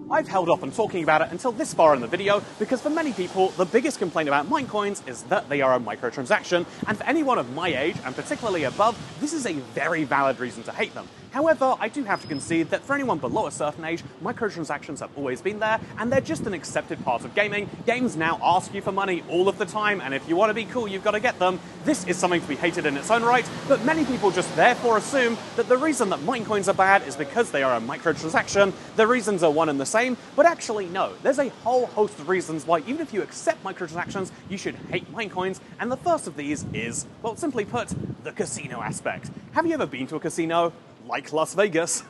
I've held off on talking about it until this far in the video because for many people, the biggest complaint about Minecoins is that they are a microtransaction, and for anyone of my age, and particularly above, this is a very valid reason to hate them. However, I do have to concede that for anyone below a certain age, microtransactions have always been there, and they're just an accepted part of gaming. Games now ask you for money all of the time, and if you want to be cool, you've got to get them. This is something to be hated in its own right, but many people just therefore assume that the reason that Minecoins are bad is because they are a microtransaction. The reasons are one and the same, but actually no. There's a whole host of reasons why even if you accept microtransactions, you should hate Minecoins, and the first of these is, well, simply put, the casino aspect. Have you ever been to a casino? like Las Vegas.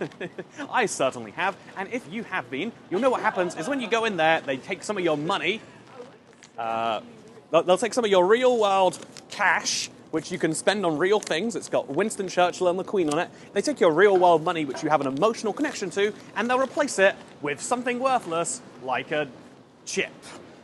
I certainly have, and if you have been, you'll know what happens is when you go in there, they take some of your money, they'll take some of your real-world cash, which you can spend on real things. It's got Winston Churchill and the Queen on it. They take your real-world money, which you have an emotional connection to, and they'll replace it with something worthless, like a chip.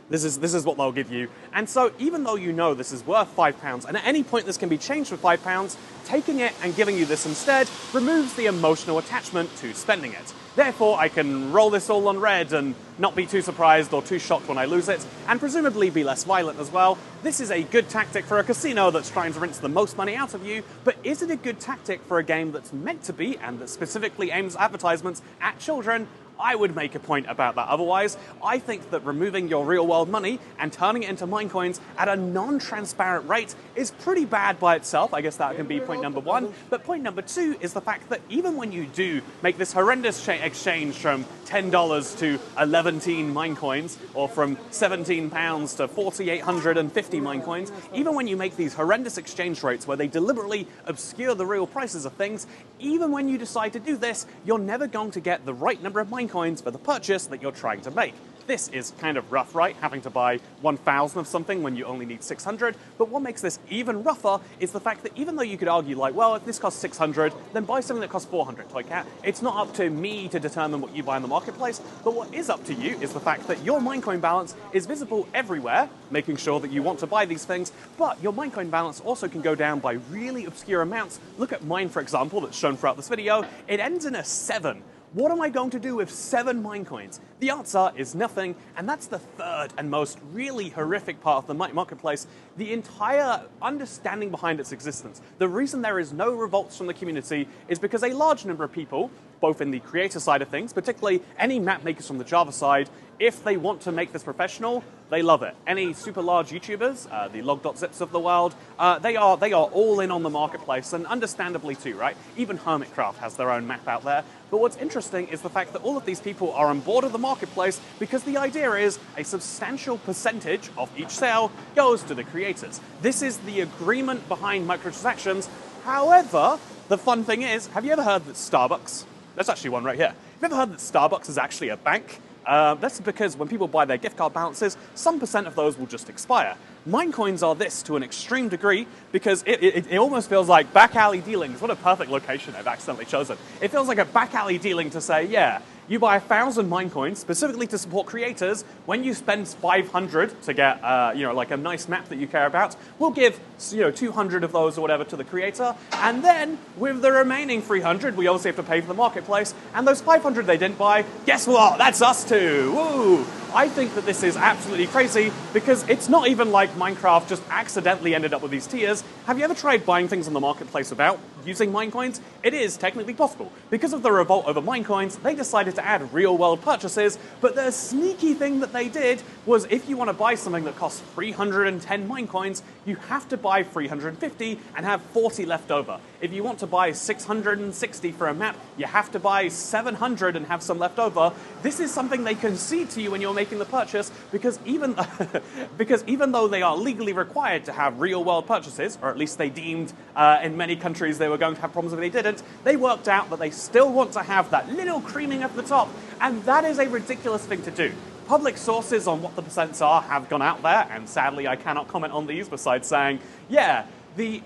This is what they'll give you. And so even though you know this is worth £5, and at any point this can be changed for £5, taking it and giving you this instead removes the emotional attachment to spending it. Therefore, I can roll this all on red and not be too surprised or too shocked when I lose it, and presumably be less violent as well. This is a good tactic for a casino that's trying to rinse the most money out of you, but is it a good tactic for a game that's meant to be, and that specifically aims advertisements at children? I would make a point about that otherwise. I think that removing your real-world money and turning it into Minecoins at a non-transparent rate is pretty bad by itself. I guess that can be point number one. But point number two is the fact that even when you do make this horrendous exchange from $10 to 11 Minecoins, or from £17 to 4,850 Minecoins, even when you make these horrendous exchange rates where they deliberately obscure the real prices of things, even when you decide to do this, you're never going to get the right number of Minecoins for the purchase that you're trying to make. This is kind of rough, right? Having to buy 1,000 of something when you only need 600. But what makes this even rougher is the fact that even though you could argue like, well, if this costs 600, then buy something that costs 400, Toy Cat. It's not up to me to determine what you buy in the marketplace, but what is up to you is the fact that your Minecoin balance is visible everywhere, making sure that you want to buy these things, but your Minecoin balance also can go down by really obscure amounts. Look at mine, for example, that's shown throughout this video. It ends in a 7. What am I going to do with 7 Minecoins? The answer is nothing, and that's the third and most really horrific part of the marketplace, the entire understanding behind its existence. The reason there is no revolts from the community is because a large number of people, both in the creator side of things, particularly any map makers from the Java side, if they want to make this professional, they love it. Any super large YouTubers, the log.zips of the world, they are all in on the marketplace, and understandably too, right? Even Hermitcraft has their own map out there. But what's interesting is the fact that all of these people are on board of the marketplace because the idea is a substantial percentage of each sale goes to the creators. This is the agreement behind microtransactions. However, the fun thing is, have you ever heard that Starbucks, there's actually one right here, have you ever heard that Starbucks is actually a bank? That's because when people buy their gift card balances, some percent of those will just expire. Minecoins are this to an extreme degree because it almost feels like back alley dealings. What a perfect location I've accidentally chosen. It feels like a back alley dealing to say, yeah, you buy 1,000 Minecoins specifically to support creators. When you spend 500 to get, like a nice map that you care about, we'll give, 200 of those or whatever to the creator. And then with the remaining 300, we obviously have to pay for the marketplace. And those 500 they didn't buy, guess what? That's us too. Woo! I think that this is absolutely crazy because it's not even like Minecraft just accidentally ended up with these tiers. Have you ever tried buying things on the marketplace without using Minecoins? It is technically possible. Because of the revolt over Minecoins, they decided to add real-world purchases, but the sneaky thing that they did was if you want to buy something that costs 310 Minecoins, you have to buy 350 and have 40 left over. If you want to buy 660 for a map, you have to buy 700 and have some left over. This is something they concede to you when you're making the purchase because even though they are legally required to have real-world purchases, or at least they deemed in many countries they were going to have problems if they didn't, they worked out that they still want to have that little creaming at the top, and that is a ridiculous thing to do. Public sources on what the percents are have gone out there, and sadly I cannot comment on these besides saying, yeah,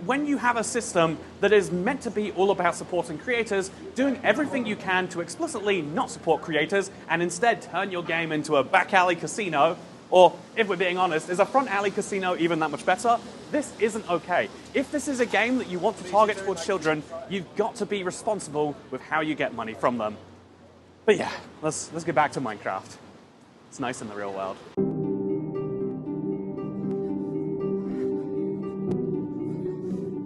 when you have a system that is meant to be all about supporting creators, doing everything you can to explicitly not support creators and instead turn your game into a back alley casino, or if we're being honest, is a front alley casino even that much better? This isn't okay. If this is a game that you want to target towards children, you've got to be responsible with how you get money from them. But yeah, let's get back to Minecraft. It's nice in the real world.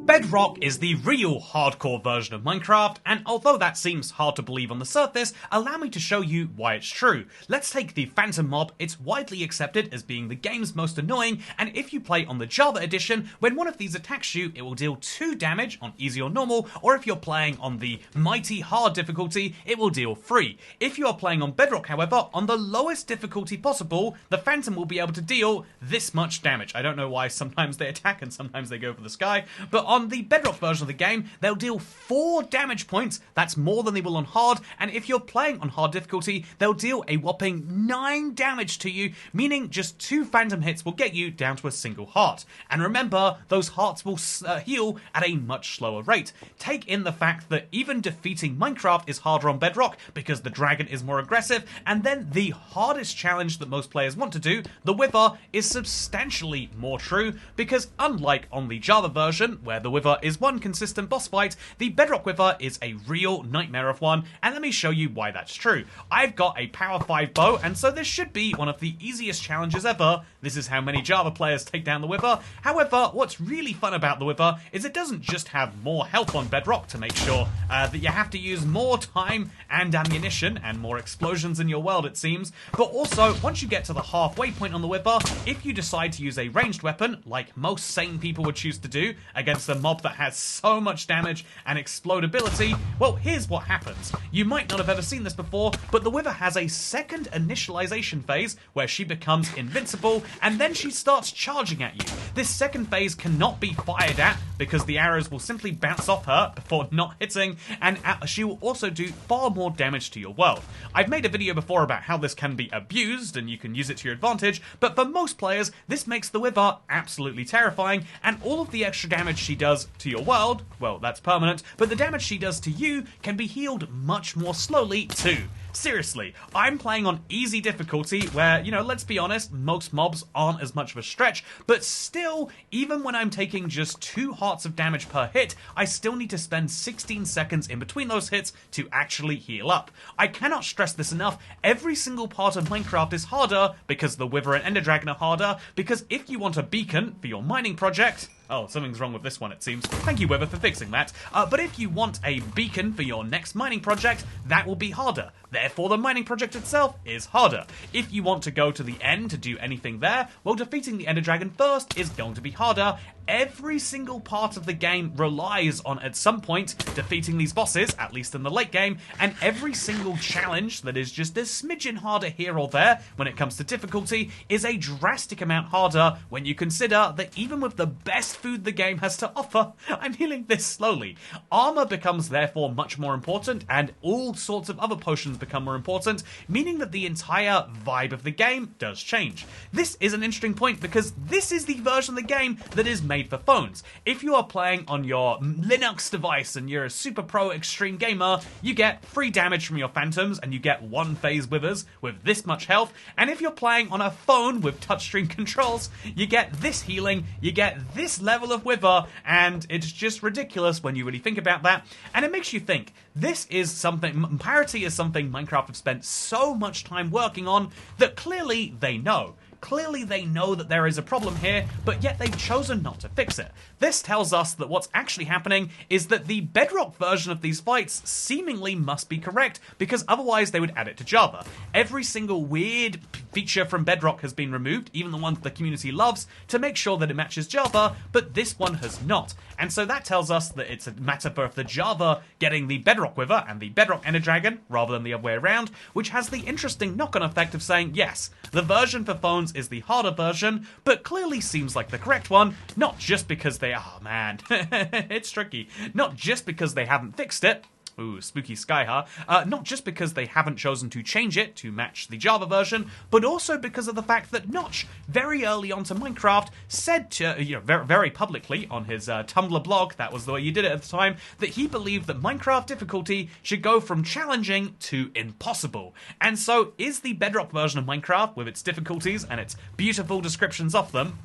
Bedrock is the real hardcore version of Minecraft, and although that seems hard to believe on the surface, allow me to show you why it's true. Let's take the Phantom Mob. It's widely accepted as being the game's most annoying, and if you play on the Java edition, when one of these attacks you, it will deal 2 damage on easy or normal, or if you're playing on the mighty hard difficulty, it will deal 3. If you are playing on Bedrock, however, on the lowest difficulty possible, the Phantom will be able to deal this much damage. I don't know why sometimes they attack and sometimes they go for the sky, but on on the Bedrock version of the game, they'll deal 4 damage points. That's more than they will on hard, and if you're playing on hard difficulty, they'll deal a whopping 9 damage to you, meaning just 2 phantom hits will get you down to a single heart. And remember, those hearts will heal at a much slower rate. Take in the fact that even defeating Minecraft is harder on Bedrock because the dragon is more aggressive, and then the hardest challenge that most players want to do, the Wither, is substantially more true because unlike on the Java version, where the Wither is one consistent boss fight, the Bedrock Wither is a real nightmare of one, and let me show you why that's true. I've got a power 5 bow, and so this should be one of the easiest challenges ever. This is how many Java players take down the Wither. However, what's really fun about the Wither is it doesn't just have more health on Bedrock to make sure that you have to use more time and ammunition and more explosions in your world, it seems, but also once you get to the halfway point on the Wither, if you decide to use a ranged weapon, like most sane people would choose to do against a mob that has so much damage and explodability, well, here's what happens. You might not have ever seen this before, but the Wither has a second initialization phase where she becomes invincible and then she starts charging at you. This second phase cannot be fired at because the arrows will simply bounce off her before not hitting, and she will also do far more damage to your world. I've made a video before about how this can be abused and you can use it to your advantage, but for most players, this makes the Wither absolutely terrifying, and all of the extra damage she does to your world, well, that's permanent, but the damage she does to you can be healed much more slowly too. Seriously, I'm playing on easy difficulty where, you know, let's be honest, most mobs aren't as much of a stretch, but still, even when I'm taking just 2 hearts of damage per hit, I still need to spend 16 seconds in between those hits to actually heal up. I cannot stress this enough, every single part of Minecraft is harder because the Wither and Ender Dragon are harder, because if you want a beacon for your mining project... Oh, something's wrong with this one, it seems. Thank you, Wither, for fixing that. But if you want a beacon for your next mining project, that will be harder. Therefore, the mining project itself is harder. If you want to go to the end to do anything there, well, defeating the Ender Dragon first is going to be harder. Every single part of the game relies on, at some point, defeating these bosses, at least in the late game, and every single challenge that is just a smidgen harder here or there when it comes to difficulty is a drastic amount harder when you consider that even with the best food the game has to offer, I'm healing this slowly. Armor becomes therefore much more important, and all sorts of other potions become more important, meaning that the entire vibe of the game does change. This is an interesting point because this is the version of the game that is made for phones. If you are playing on your Linux device and you're a super pro extreme gamer, you get free damage from your phantoms and you get 1 phase withers with this much health, and if you're playing on a phone with touchscreen controls, you get this healing, you get this level of wither, and it's just ridiculous when you really think about that, and it makes you think, this is something, parity is something Minecraft have spent so much time working on that clearly they know. Clearly they know that there is a problem here, but yet they've chosen not to fix it. This tells us that what's actually happening is that the Bedrock version of these fights seemingly must be correct, because otherwise they would add it to Java. Every single weird feature from Bedrock has been removed, even the ones the community loves, to make sure that it matches Java, but this one has not. And so that tells us that it's a matter of the Java getting the Bedrock Wither and the Bedrock Ender Dragon, rather than the other way around, which has the interesting knock-on effect of saying, yes, the version for phones is the harder version, but clearly seems like the correct one, not just because they... Oh man, it's tricky. Not just because they haven't fixed it. Ooh, spooky sky, huh? Not just because they haven't chosen to change it to match the Java version, but also because of the fact that Notch, very early on to Minecraft, said to, very publicly on his Tumblr blog, that was the way you did it at the time, that he believed that Minecraft difficulty should go from challenging to impossible. And so, is the Bedrock version of Minecraft, with its difficulties and its beautiful descriptions of them,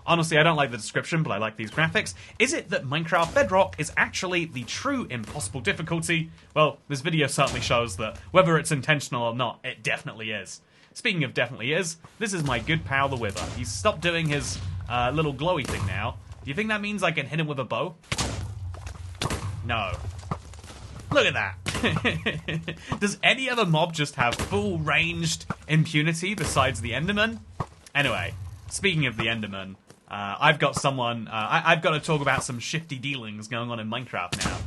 honestly, I don't like the description, but I like these graphics, is it that Minecraft Bedrock is actually the true impossible difficulty? Well, this video certainly shows that whether it's intentional or not, it definitely is. Speaking of definitely is, this is my good pal the Wither. He's stopped doing his little glowy thing now. Do you think that means I can hit him with a bow? No. Look at that. Does any other mob just have full ranged impunity besides the Enderman? Anyway, speaking of the Enderman, I've got someone, I've got to talk about some shifty dealings going on in Minecraft now.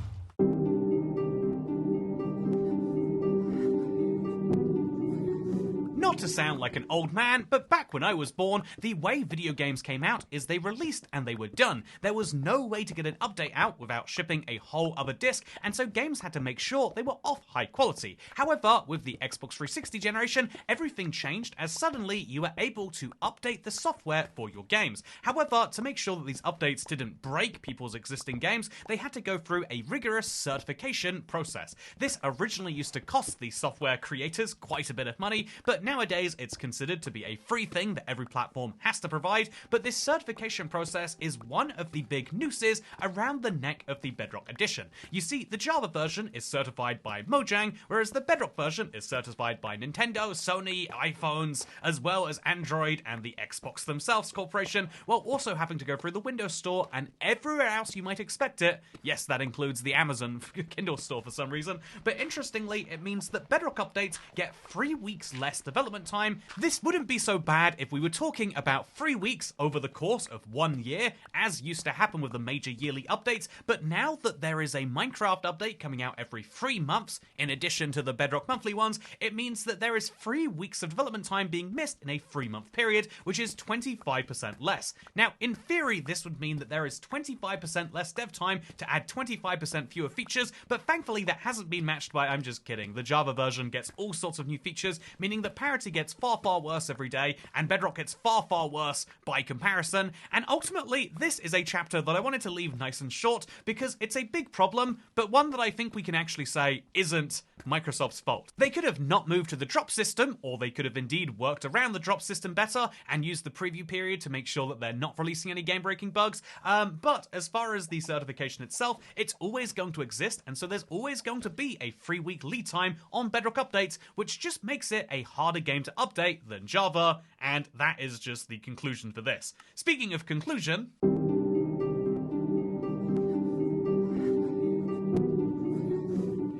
Not to sound like an old man, but back when I was born, the way video games came out is they released and they were done. There was no way to get an update out without shipping a whole other disc, and so games had to make sure they were of high quality. However, with the Xbox 360 generation, everything changed as suddenly you were able to update the software for your games. However, to make sure that these updates didn't break people's existing games, they had to go through a rigorous certification process. This originally used to cost the software creators quite a bit of money, but nowadays it's considered to be a free thing that every platform has to provide. But this certification process is one of the big nooses around the neck of the Bedrock edition. You see, the Java version is certified by Mojang, whereas the Bedrock version is certified by Nintendo, Sony, iPhones, as well as Android and the Xbox themselves corporation, while also having to go through the Windows Store and everywhere else you might expect it. Yes, that includes the Amazon Kindle store for some reason, but interestingly, it means that Bedrock updates get 3 weeks less development time. This wouldn't be so bad if we were talking about 3 weeks over the course of 1 year, as used to happen with the major yearly updates, but now that there is a Minecraft update coming out every 3 months, in addition to the Bedrock monthly ones, it means that there is 3 weeks of development time being missed in a 3-month period, which is 25% less. Now, in theory, this would mean that there is 25% less dev time to add 25% fewer features, but thankfully that hasn't been matched by, I'm just kidding, the Java version gets all sorts of new features, meaning that parity gets far, far worse every day, and Bedrock gets far, far worse by comparison, and ultimately, this is a chapter that I wanted to leave nice and short, because it's a big problem, but one that I think we can actually say isn't Microsoft's fault. They could have not moved to the drop system, or they could have indeed worked around the drop system better and used the preview period to make sure that they're not releasing any game-breaking bugs, but as far as the certification itself, it's always going to exist, and so there's always going to be a 3-week lead time on Bedrock updates, which just makes it a harder game to update than Java, and that is just the conclusion for this. Speaking of conclusion...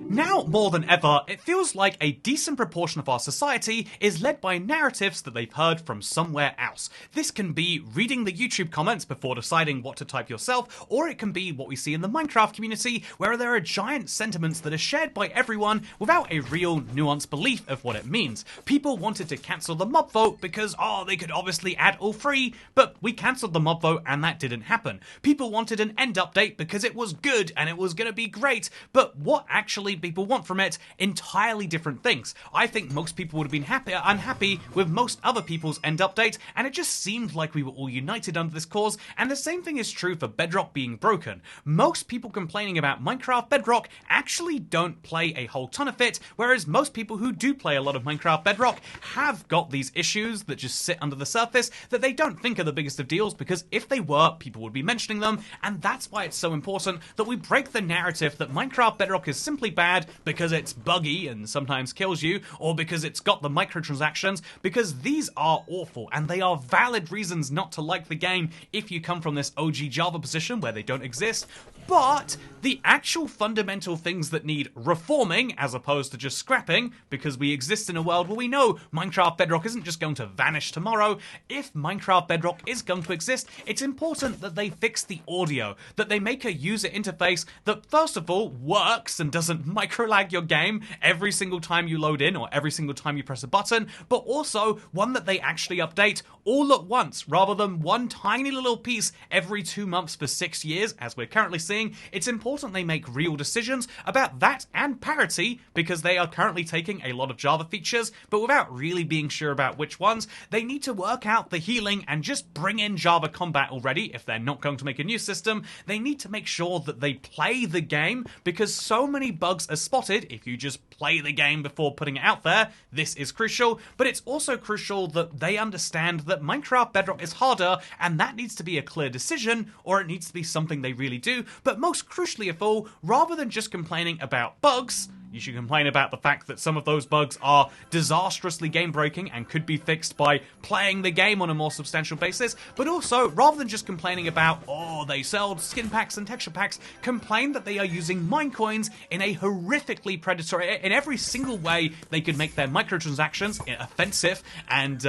Now, more than ever, it feels like a decent proportion of our society is led by narratives that they've heard from somewhere else. This can be reading the YouTube comments before deciding what to type yourself, or it can be what we see in the Minecraft community, where there are giant sentiments that are shared by everyone without a real nuanced belief of what it means. People wanted to cancel the mob vote because, they could obviously add all 3, but we cancelled the mob vote and that didn't happen. People wanted an end update because it was good and it was going to be great, but what actually people want from it, entirely different things. I think most people would have been unhappy with most other people's end update, and it just seemed like we were all united under this cause, and the same thing is true for Bedrock being broken. Most people complaining about Minecraft Bedrock actually don't play a whole ton of it, whereas most people who do play a lot of Minecraft Bedrock have got these issues that just sit under the surface that they don't think are the biggest of deals, because if they were, people would be mentioning them, and that's why it's so important that we break the narrative that Minecraft Bedrock is simply bad because it's buggy and sometimes kills you, or because it's got the microtransactions, because these are awful and they are valid reasons not to like the game if you come from this OG Java position where they don't exist. But the actual fundamental things that need reforming as opposed to just scrapping, because we exist in a world where we know Minecraft Bedrock isn't just going to vanish tomorrow. If Minecraft Bedrock is going to exist, it's important that they fix the audio, that they make a user interface that first of all works and doesn't microlag your game every single time you load in or every single time you press a button, but also one that they actually update all at once rather than one tiny little piece every 2 months for 6 years, as we're currently seeing. It's important they make real decisions about that and parity, because they are currently taking a lot of Java features, but without really being sure about which ones. They need to work out the healing and just bring in Java combat already if they're not going to make a new system. They need to make sure that they play the game, because so many bugs are spotted if you just play the game before putting it out there. This is crucial, but it's also crucial that they understand that Minecraft Bedrock is harder, and that needs to be a clear decision, or it needs to be something they really do. But most crucially of all, rather than just complaining about bugs, you should complain about the fact that some of those bugs are disastrously game-breaking and could be fixed by playing the game on a more substantial basis, but also, rather than just complaining about, they sell skin packs and texture packs, complain that they are using Minecoins in a horrifically predatory, in every single way they could make their microtransactions offensive and,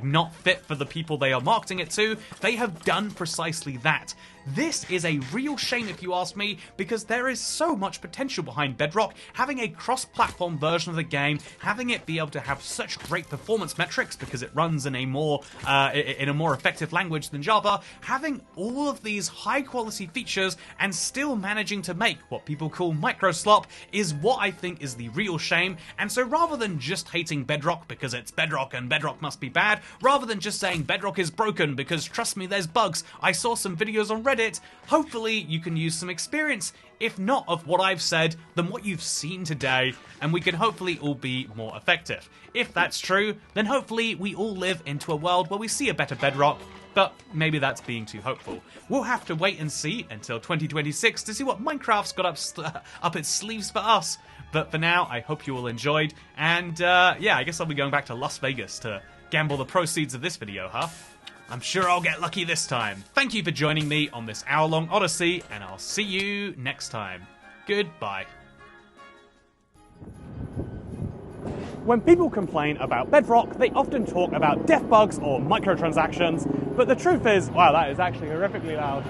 not fit for the people they are marketing it to. They have done precisely that. This is a real shame if you ask me, because there is so much potential behind Bedrock, having a cross-platform version of the game, having it be able to have such great performance metrics because it runs in a more effective language than Java, having all of these high-quality features and still managing to make what people call micro-slop is what I think is the real shame. And so rather than just hating Bedrock because it's Bedrock and Bedrock must be bad, rather than just saying Bedrock is broken because trust me there's bugs, I saw some videos on Reddit, hopefully you can use some experience, if not of what I've said, then what you've seen today, and we can hopefully all be more effective. If that's true, then hopefully we all live into a world where we see a better Bedrock, but maybe that's being too hopeful. We'll have to wait and see until 2026 to see what Minecraft's got up its sleeves for us. But for now, I hope you all enjoyed, and yeah, I guess I'll be going back to Las Vegas to gamble the proceeds of this video, huh? I'm sure I'll get lucky this time. Thank you for joining me on this hour-long odyssey, and I'll see you next time. Goodbye. When people complain about Bedrock, they often talk about def bugs or microtransactions, but the truth is, wow, that is actually horrifically loud.